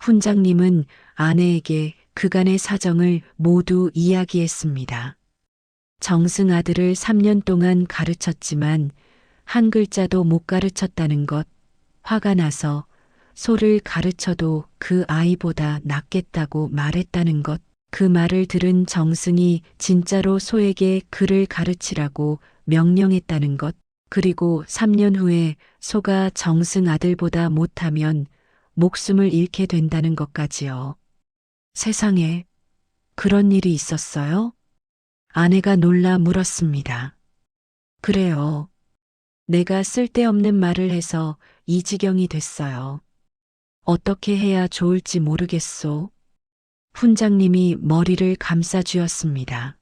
훈장님은 아내에게 그간의 사정을 모두 이야기했습니다. 정승 아들을 3년 동안 가르쳤지만 한 글자도 못 가르쳤다는 것, 화가 나서 소를 가르쳐도 그 아이보다 낫겠다고 말했다는 것, 그 말을 들은 정승이 진짜로 소에게 글을 가르치라고 명령했다는 것, 그리고 3년 후에 소가 정승 아들보다 못하면 목숨을 잃게 된다는 것까지요. 세상에 그런 일이 있었어요? 아내가 놀라 물었습니다. 그래요. 내가 쓸데없는 말을 해서 이 지경이 됐어요. 어떻게 해야 좋을지 모르겠소. 훈장님이 머리를 감싸 쥐었습니다.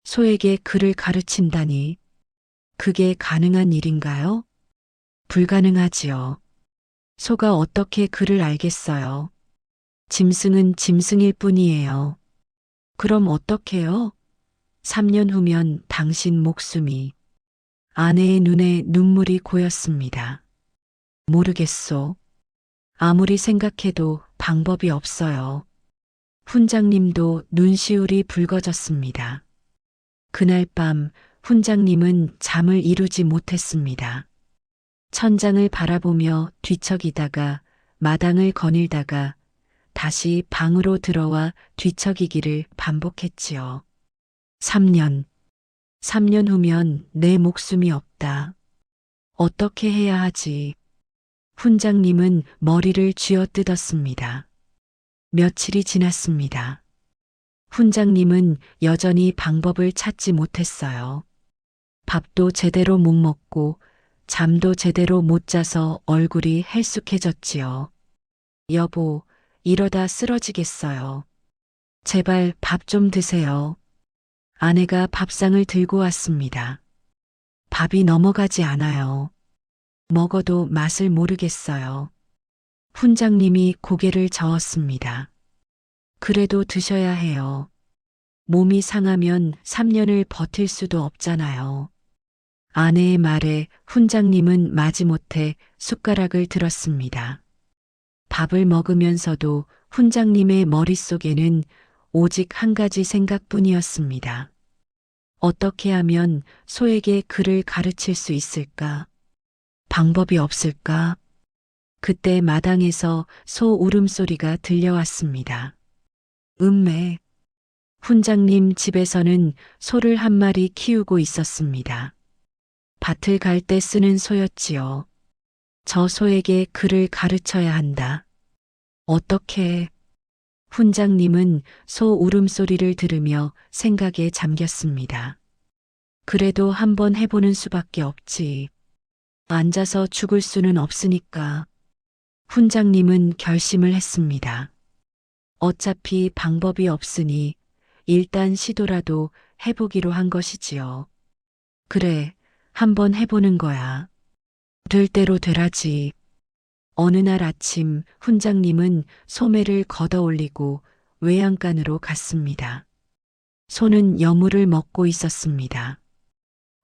소에게 글을 가르친다니. 그게 가능한 일인가요? 불가능하지요. 소가 어떻게 글을 알겠어요? 짐승은 짐승일 뿐이에요. 그럼 어떡해요? 3년 후면 당신 목숨이. 아내의 눈에 눈물이 고였습니다. 모르겠소. 아무리 생각해도 방법이 없어요. 훈장님도 눈시울이 붉어졌습니다. 그날 밤 훈장님은 잠을 이루지 못했습니다. 천장을 바라보며 뒤척이다가 마당을 거닐다가 다시 방으로 들어와 뒤척이기를 반복했지요. 3년. 3년 후면 내 목숨이 없다. 어떻게 해야 하지? 훈장님은 머리를 쥐어뜯었습니다. 며칠이 지났습니다. 훈장님은 여전히 방법을 찾지 못했어요. 밥도 제대로 못 먹고 잠도 제대로 못 자서 얼굴이 헬쑥해졌지요. 여보, 이러다 쓰러지겠어요. 제발 밥 좀 드세요. 아내가 밥상을 들고 왔습니다. 밥이 넘어가지 않아요. 먹어도 맛을 모르겠어요. 훈장님이 고개를 저었습니다. 그래도 드셔야 해요. 몸이 상하면 3년을 버틸 수도 없잖아요. 아내의 말에 훈장님은 마지못해 숟가락을 들었습니다. 밥을 먹으면서도 훈장님의 머릿속에는 오직 한 가지 생각뿐이었습니다. 어떻게 하면 소에게 글을 가르칠 수 있을까? 방법이 없을까? 그때 마당에서 소 울음소리가 들려왔습니다. 음매. 훈장님 집에서는 소를 한 마리 키우고 있었습니다. 밭을 갈 때 쓰는 소였지요. 저 소에게 글을 가르쳐야 한다. 어떻게? 훈장님은 소 울음소리를 들으며 생각에 잠겼습니다. 그래도 한번 해보는 수밖에 없지. 앉아서 죽을 수는 없으니까. 훈장님은 결심을 했습니다. 어차피 방법이 없으니 일단 시도라도 해보기로 한 것이지요. 그래, 한번 해보는 거야. 될 대로 되라지. 어느 날 아침 훈장님은 소매를 걷어 올리고 외양간으로 갔습니다. 소는 여물을 먹고 있었습니다.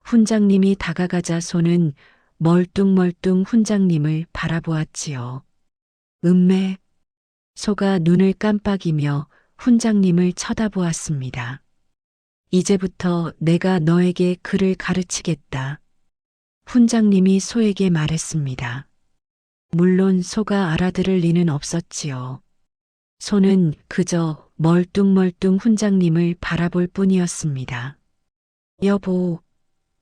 훈장님이 다가가자 소는 멀뚱멀뚱 훈장님을 바라보았지요. 음매. 소가 눈을 깜빡이며 훈장님을 쳐다보았습니다. 이제부터 내가 너에게 글을 가르치겠다. 훈장님이 소에게 말했습니다. 물론 소가 알아들을 리는 없었지요. 소는 그저 멀뚱멀뚱 훈장님을 바라볼 뿐이었습니다. 여보,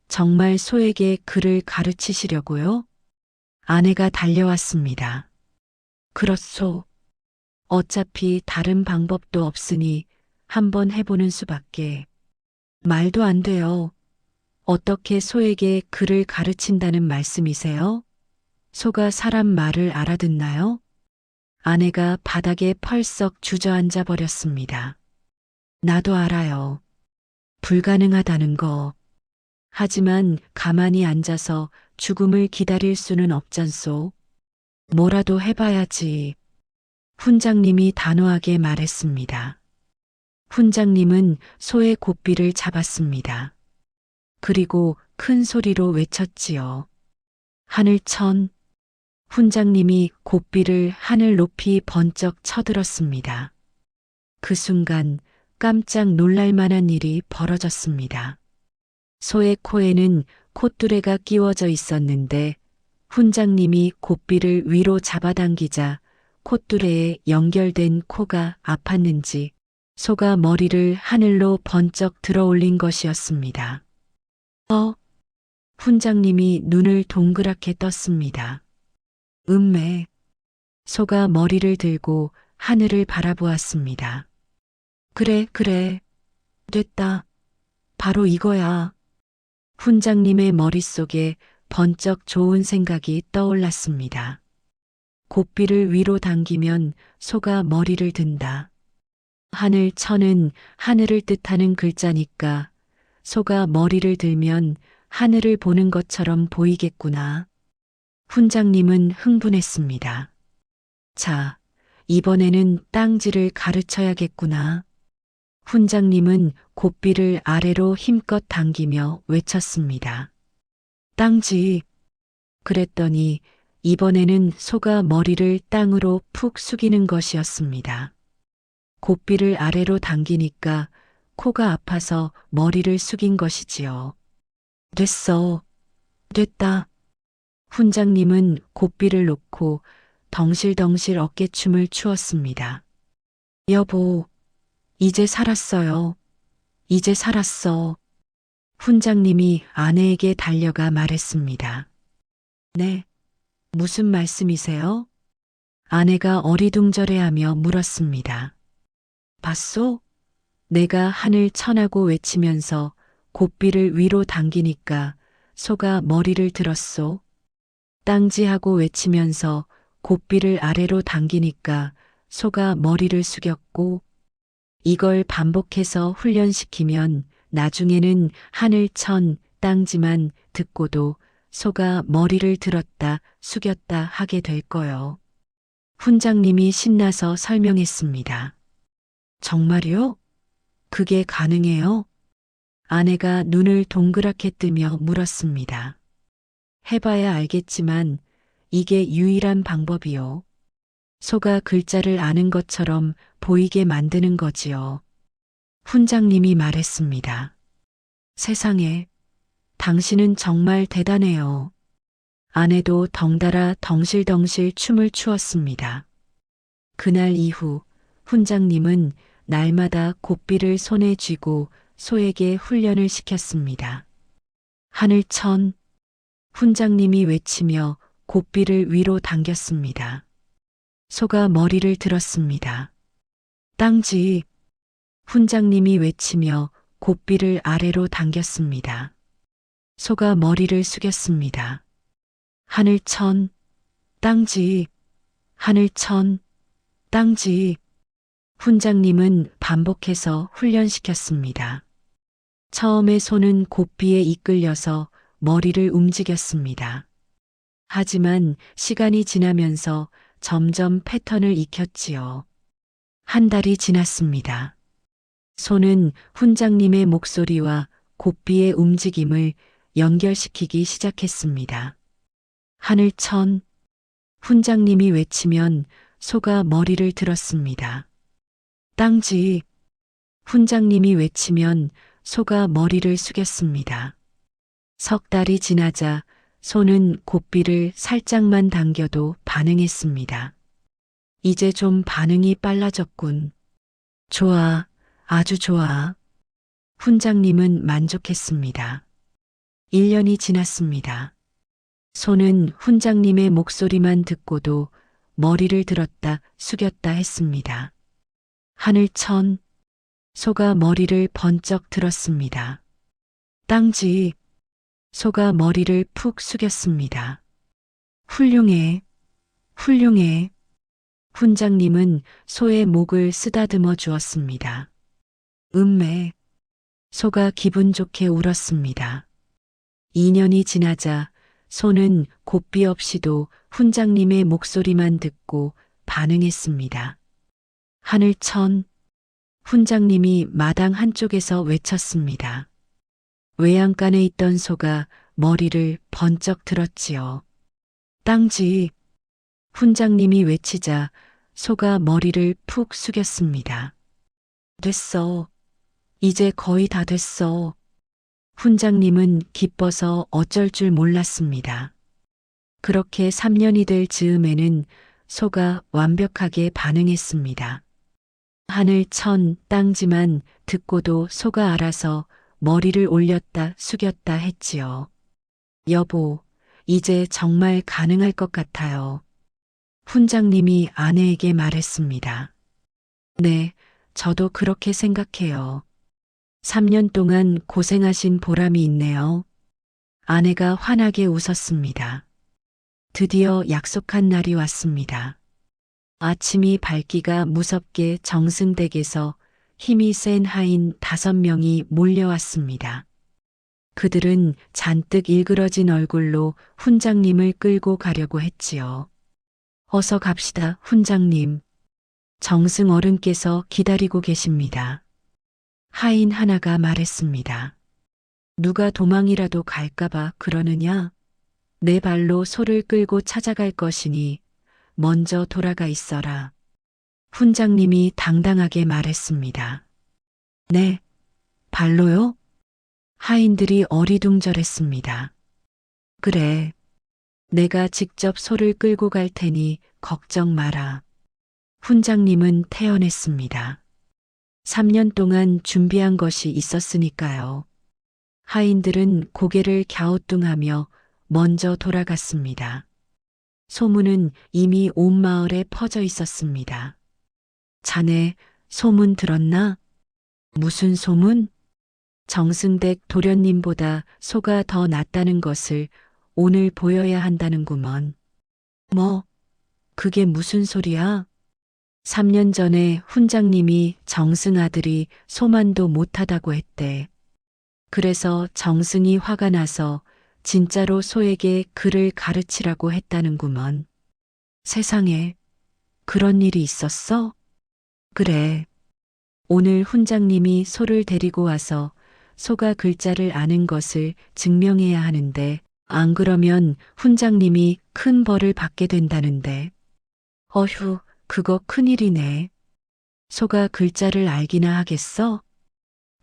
정말 소에게 글을 가르치시려고요? 아내가 달려왔습니다. 그렇소. 어차피 다른 방법도 없으니 한번 해보는 수밖에. 말도 안 돼요. 어떻게 소에게 글을 가르친다는 말씀이세요? 소가 사람 말을 알아듣나요? 아내가 바닥에 펄썩 주저앉아 버렸습니다. 나도 알아요. 불가능하다는 거. 하지만 가만히 앉아서 죽음을 기다릴 수는 없잖소. 뭐라도 해봐야지. 훈장님이 단호하게 말했습니다. 훈장님은 소의 고삐를 잡았습니다. 그리고 큰 소리로 외쳤지요. 하늘천. 훈장님이 고삐를 하늘 높이 번쩍 쳐들었습니다. 그 순간 깜짝 놀랄 만한 일이 벌어졌습니다. 소의 코에는 콧뚜레가 끼워져 있었는데 훈장님이 고삐를 위로 잡아당기자 콧뚜레에 연결된 코가 아팠는지 소가 머리를 하늘로 번쩍 들어올린 것이었습니다. 훈장님이 눈을 동그랗게 떴습니다. 음매. 소가 머리를 들고 하늘을 바라보았습니다. 그래, 됐다. 바로 이거야. 훈장님의 머릿속에 번쩍 좋은 생각이 떠올랐습니다. 고삐를 위로 당기면 소가 머리를 든다. 하늘천은 하늘을 뜻하는 글자니까 소가 머리를 들면 하늘을 보는 것처럼 보이겠구나. 훈장님은 흥분했습니다. 자, 이번에는 땅지를 가르쳐야겠구나. 훈장님은 고삐를 아래로 힘껏 당기며 외쳤습니다. 땅지. 그랬더니 이번에는 소가 머리를 땅으로 푹 숙이는 것이었습니다. 고삐를 아래로 당기니까 코가 아파서 머리를 숙인 것이지요. 됐다. 훈장님은 고삐를 놓고 덩실덩실 어깨춤을 추었습니다. 여보, 이제 살았어요. 이제 살았어. 훈장님이 아내에게 달려가 말했습니다. 네, 무슨 말씀이세요? 아내가 어리둥절해하며 물었습니다. 봤소? 내가 하늘 천하고 외치면서 고삐를 위로 당기니까 소가 머리를 들었소. 땅지하고 외치면서 고삐를 아래로 당기니까 소가 머리를 숙였고, 이걸 반복해서 훈련시키면 나중에는 하늘천, 땅지만 듣고도 소가 머리를 들었다, 숙였다 하게 될 거요. 훈장님이 신나서 설명했습니다. 정말요? 그게 가능해요? 아내가 눈을 동그랗게 뜨며 물었습니다. 해봐야 알겠지만 이게 유일한 방법이요. 소가 글자를 아는 것처럼 보이게 만드는 거지요. 훈장님이 말했습니다. 세상에, 당신은 정말 대단해요. 아내도 덩달아 덩실덩실 춤을 추었습니다. 그날 이후 훈장님은 날마다 고삐를 손에 쥐고 소에게 훈련을 시켰습니다. 하늘천. 훈장님이 외치며 고삐를 위로 당겼습니다. 소가 머리를 들었습니다. 땅지. 훈장님이 외치며 고삐를 아래로 당겼습니다. 소가 머리를 숙였습니다. 하늘천. 땅지. 하늘천. 땅지. 훈장님은 반복해서 훈련시켰습니다. 처음에 소는 고삐에 이끌려서 머리를 움직였습니다. 하지만 시간이 지나면서 점점 패턴을 익혔지요. 한 달이 지났습니다. 소는 훈장님의 목소리와 고삐의 움직임을 연결시키기 시작했습니다. 하늘천. 훈장님이 외치면 소가 머리를 들었습니다. 땅지. 훈장님이 외치면 소가 머리를 숙였습니다. 석 달이 지나자 소는 고삐를 살짝만 당겨도 반응했습니다. 이제 좀 반응이 빨라졌군. 좋아, 아주 좋아. 훈장님은 만족했습니다. 1년이 지났습니다. 소는 훈장님의 목소리만 듣고도 머리를 들었다 숙였다 했습니다. 하늘천, 소가 머리를 번쩍 들었습니다. 땅지, 소가 머리를 푹 숙였습니다. 훌륭해, 훌륭해. 훈장님은 소의 목을 쓰다듬어 주었습니다. 음매, 소가 기분 좋게 울었습니다. 2년이 지나자 소는 고삐 없이도 훈장님의 목소리만 듣고 반응했습니다. 하늘천, 훈장님이 마당 한쪽에서 외쳤습니다. 외양간에 있던 소가 머리를 번쩍 들었지요. 땅지, 훈장님이 외치자 소가 머리를 푹 숙였습니다. 됐어. 이제 거의 다 됐어. 훈장님은 기뻐서 어쩔 줄 몰랐습니다. 그렇게 3년이 될 즈음에는 소가 완벽하게 반응했습니다. 하늘 천 땅지만 듣고도 소가 알아서 머리를 올렸다 숙였다 했지요. 여보, 이제 정말 가능할 것 같아요. 훈장님이 아내에게 말했습니다. 네, 저도 그렇게 생각해요. 3년 동안 고생하신 보람이 있네요. 아내가 환하게 웃었습니다. 드디어 약속한 날이 왔습니다. 아침이 밝기가 무섭게 정승댁에서 힘이 센 하인 5명이 몰려왔습니다. 그들은 잔뜩 일그러진 얼굴로 훈장님을 끌고 가려고 했지요. 어서 갑시다, 훈장님. 정승 어른께서 기다리고 계십니다. 하인 하나가 말했습니다. 누가 도망이라도 갈까봐 그러느냐? 내 발로 소를 끌고 찾아갈 것이니 먼저 돌아가 있어라. 훈장님이 당당하게 말했습니다. 네, 발로요? 하인들이 어리둥절했습니다. 그래, 내가 직접 소를 끌고 갈 테니 걱정 마라. 훈장님은 태연했습니다. 3년 동안 준비한 것이 있었으니까요. 하인들은 고개를 갸우뚱하며 먼저 돌아갔습니다. 소문은 이미 온 마을에 퍼져 있었습니다. 자네, 소문 들었나? 무슨 소문? 정승댁 도련님보다 소가 더 낫다는 것을 오늘 보여야 한다는구먼. 뭐, 그게 무슨 소리야? 3년 전에 훈장님이 정승 아들이 소만도 못하다고 했대. 그래서 정승이 화가 나서 진짜로 소에게 글을 가르치라고 했다는구먼. 세상에, 그런 일이 있었어? 그래. 오늘 훈장님이 소를 데리고 와서 소가 글자를 아는 것을 증명해야 하는데 안 그러면 훈장님이 큰 벌을 받게 된다는데. 어휴, 그거 큰일이네. 소가 글자를 알기나 하겠어?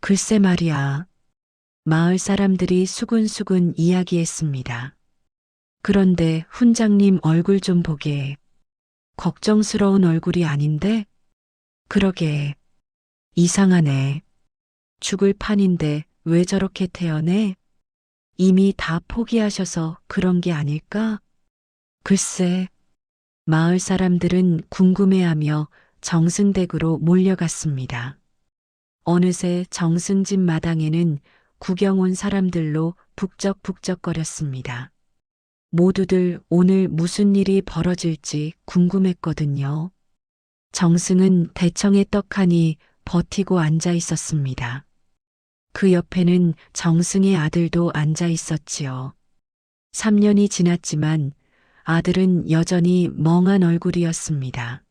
글쎄 말이야. 마을 사람들이 수군수군 이야기했습니다. 그런데 훈장님 얼굴 좀 보게. 걱정스러운 얼굴이 아닌데? 그러게. 이상하네. 죽을 판인데 왜 저렇게 태어내? 이미 다 포기하셔서 그런 게 아닐까? 글쎄. 마을 사람들은 궁금해하며 정승댁으로 몰려갔습니다. 어느새 정승집 마당에는 구경 온 사람들로 북적북적거렸습니다. 모두들 오늘 무슨 일이 벌어질지 궁금했거든요. 정승은 대청에 떡하니 버티고 앉아 있었습니다. 그 옆에는 정승의 아들도 앉아 있었지요. 3년이 지났지만 아들은 여전히 멍한 얼굴이었습니다.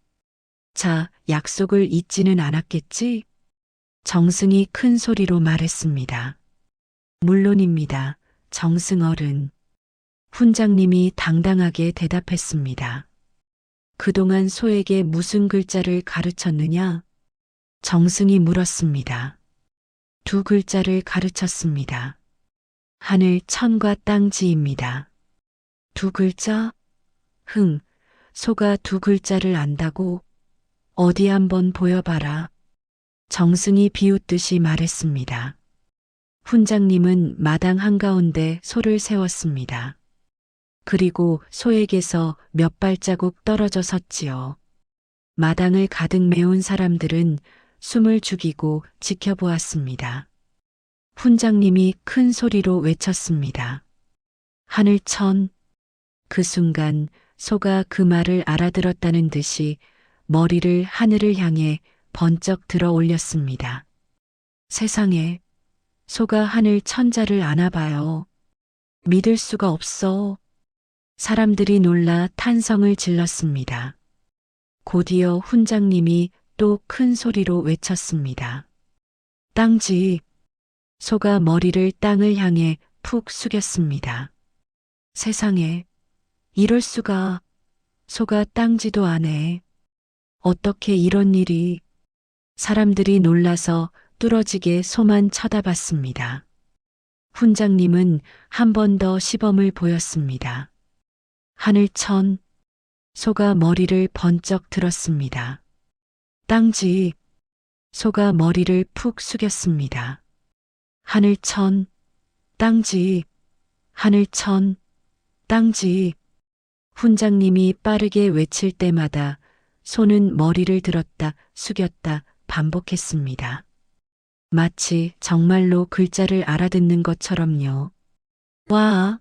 자, 약속을 잊지는 않았겠지? 정승이 큰 소리로 말했습니다. 물론입니다, 정승 어른. 훈장님이 당당하게 대답했습니다. 그동안 소에게 무슨 글자를 가르쳤느냐? 정승이 물었습니다. 2 글자를 가르쳤습니다. 하늘 천과 땅지입니다. 2 글자? 흥, 소가 두 글자를 안다고? 어디 한번 보여봐라. 정승이 비웃듯이 말했습니다. 훈장님은 마당 한가운데 소를 세웠습니다. 그리고 소에게서 몇 발자국 떨어져 섰지요. 마당을 가득 메운 사람들은 숨을 죽이고 지켜보았습니다. 훈장님이 큰 소리로 외쳤습니다. 하늘천. 그 순간 소가 그 말을 알아들었다는 듯이 머리를 하늘을 향해 번쩍 들어 올렸습니다. 세상에, 소가 하늘 천자를 아나 봐요. 믿을 수가 없어. 사람들이 놀라 탄성을 질렀습니다. 곧이어 훈장님이 또 큰 소리로 외쳤습니다. 땅지. 소가 머리를 땅을 향해 푹 숙였습니다. 세상에, 이럴 수가. 소가 땅지도 안 해. 어떻게 이런 일이. 사람들이 놀라서 뚫어지게 소만 쳐다봤습니다. 훈장님은 한 번 더 시범을 보였습니다. 하늘천. 소가 머리를 번쩍 들었습니다. 땅지. 소가 머리를 푹 숙였습니다. 하늘천. 땅지. 하늘천. 땅지. 훈장님이 빠르게 외칠 때마다 소는 머리를 들었다 숙였다 반복했습니다. 마치 정말로 글자를 알아듣는 것처럼요. 와!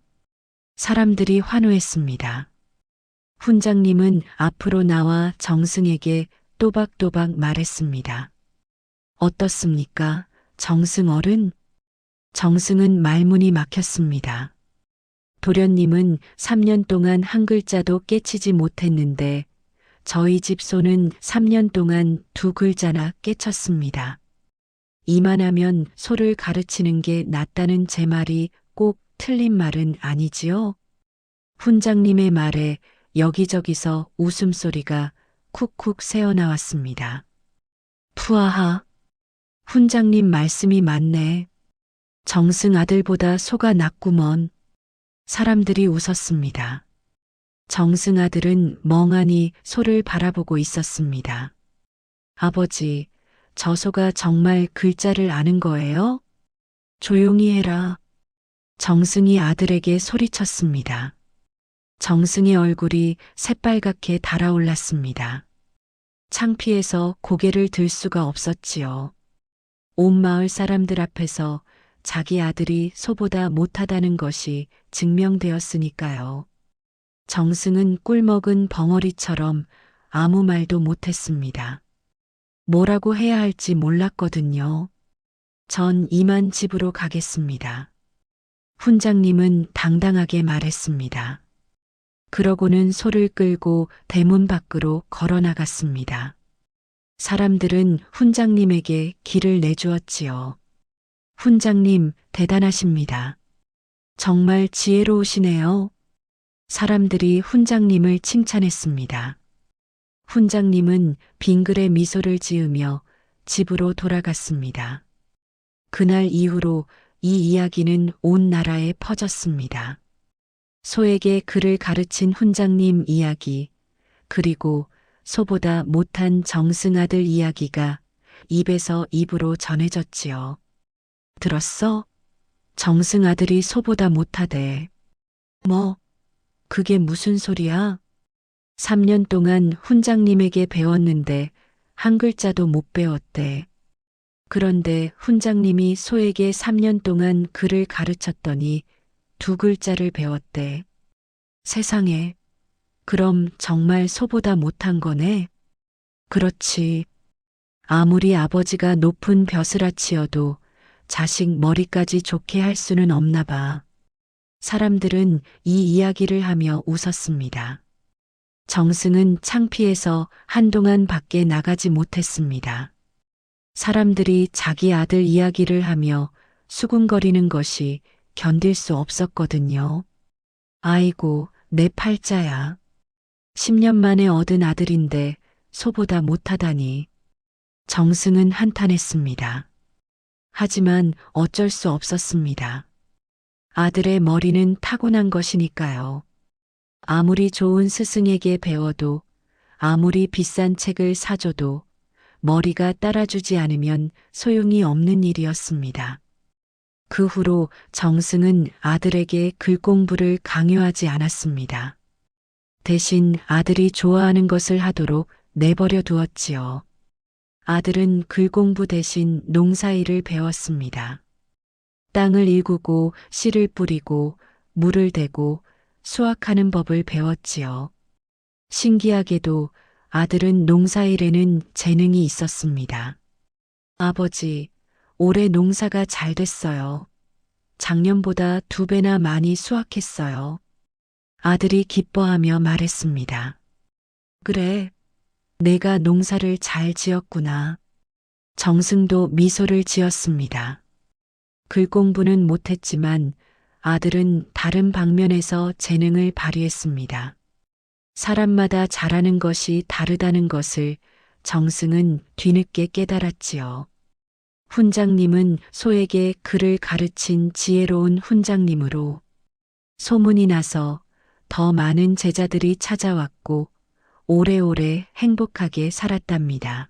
사람들이 환호했습니다. 훈장님은 앞으로 나와 정승에게 또박또박 말했습니다. 어떻습니까, 정승 어른? 정승은 말문이 막혔습니다. 도련님은 3년 동안 한 글자도 깨치지 못했는데 저희 집 소는 3년 동안 두 글자나 깨쳤습니다. 이만하면 소를 가르치는 게 낫다는 제 말이 꼭 틀린 말은 아니지요? 훈장님의 말에 여기저기서 웃음소리가 쿡쿡 새어나왔습니다. 푸아하, 훈장님 말씀이 맞네. 정승 아들보다 소가 낫구먼. 사람들이 웃었습니다. 정승 아들은 멍하니 소를 바라보고 있었습니다. 아버지, 저 소가 정말 글자를 아는 거예요? 조용히 해라. 정승이 아들에게 소리쳤습니다. 정승의 얼굴이 새빨갛게 달아올랐습니다. 창피해서 고개를 들 수가 없었지요. 온 마을 사람들 앞에서 자기 아들이 소보다 못하다는 것이 증명되었으니까요. 정승은 꿀먹은 벙어리처럼 아무 말도 못했습니다. 뭐라고 해야 할지 몰랐거든요. 전 이만 집으로 가겠습니다. 훈장님은 당당하게 말했습니다. 그러고는 소를 끌고 대문 밖으로 걸어 나갔습니다. 사람들은 훈장님에게 길을 내주었지요. 훈장님, 대단하십니다. 정말 지혜로우시네요. 사람들이 훈장님을 칭찬했습니다. 훈장님은 빙그레 미소를 지으며 집으로 돌아갔습니다. 그날 이후로 이 이야기는 온 나라에 퍼졌습니다. 소에게 글을 가르친 훈장님 이야기, 그리고 소보다 못한 정승아들 이야기가 입에서 입으로 전해졌지요. 들었어? 정승아들이 소보다 못하대. 뭐, 그게 무슨 소리야? 3년 동안 훈장님에게 배웠는데 한 글자도 못 배웠대. 그런데 훈장님이 소에게 3년 동안 글을 가르쳤더니 두 글자를 배웠대. 세상에, 그럼 정말 소보다 못한 거네? 그렇지. 아무리 아버지가 높은 벼슬아치여도 자식 머리까지 좋게 할 수는 없나 봐. 사람들은 이 이야기를 하며 웃었습니다. 정승은 창피해서 한동안 밖에 나가지 못했습니다. 사람들이 자기 아들 이야기를 하며 수군거리는 것이 견딜 수 없었거든요. 아이고, 내 팔자야. 10년 만에 얻은 아들인데 소보다 못하다니. 정승은 한탄했습니다. 하지만 어쩔 수 없었습니다. 아들의 머리는 타고난 것이니까요. 아무리 좋은 스승에게 배워도 아무리 비싼 책을 사줘도 머리가 따라주지 않으면 소용이 없는 일이었습니다. 그 후로 정승은 아들에게 글 공부를 강요하지 않았습니다. 대신 아들이 좋아하는 것을 하도록 내버려 두었지요. 아들은 글 공부 대신 농사일을 배웠습니다. 땅을 일구고 씨를 뿌리고 물을 대고 수확하는 법을 배웠지요. 신기하게도 아들은 농사일에는 재능이 있었습니다. 아버지, 올해 농사가 잘 됐어요. 작년보다 2배나 많이 수확했어요. 아들이 기뻐하며 말했습니다. 그래, 내가 농사를 잘 지었구나. 정승도 미소를 지었습니다. 글 공부는 못했지만 아들은 다른 방면에서 재능을 발휘했습니다. 사람마다 잘하는 것이 다르다는 것을 정승은 뒤늦게 깨달았지요. 훈장님은 소에게 글을 가르친 지혜로운 훈장님으로 소문이 나서 더 많은 제자들이 찾아왔고 오래오래 행복하게 살았답니다.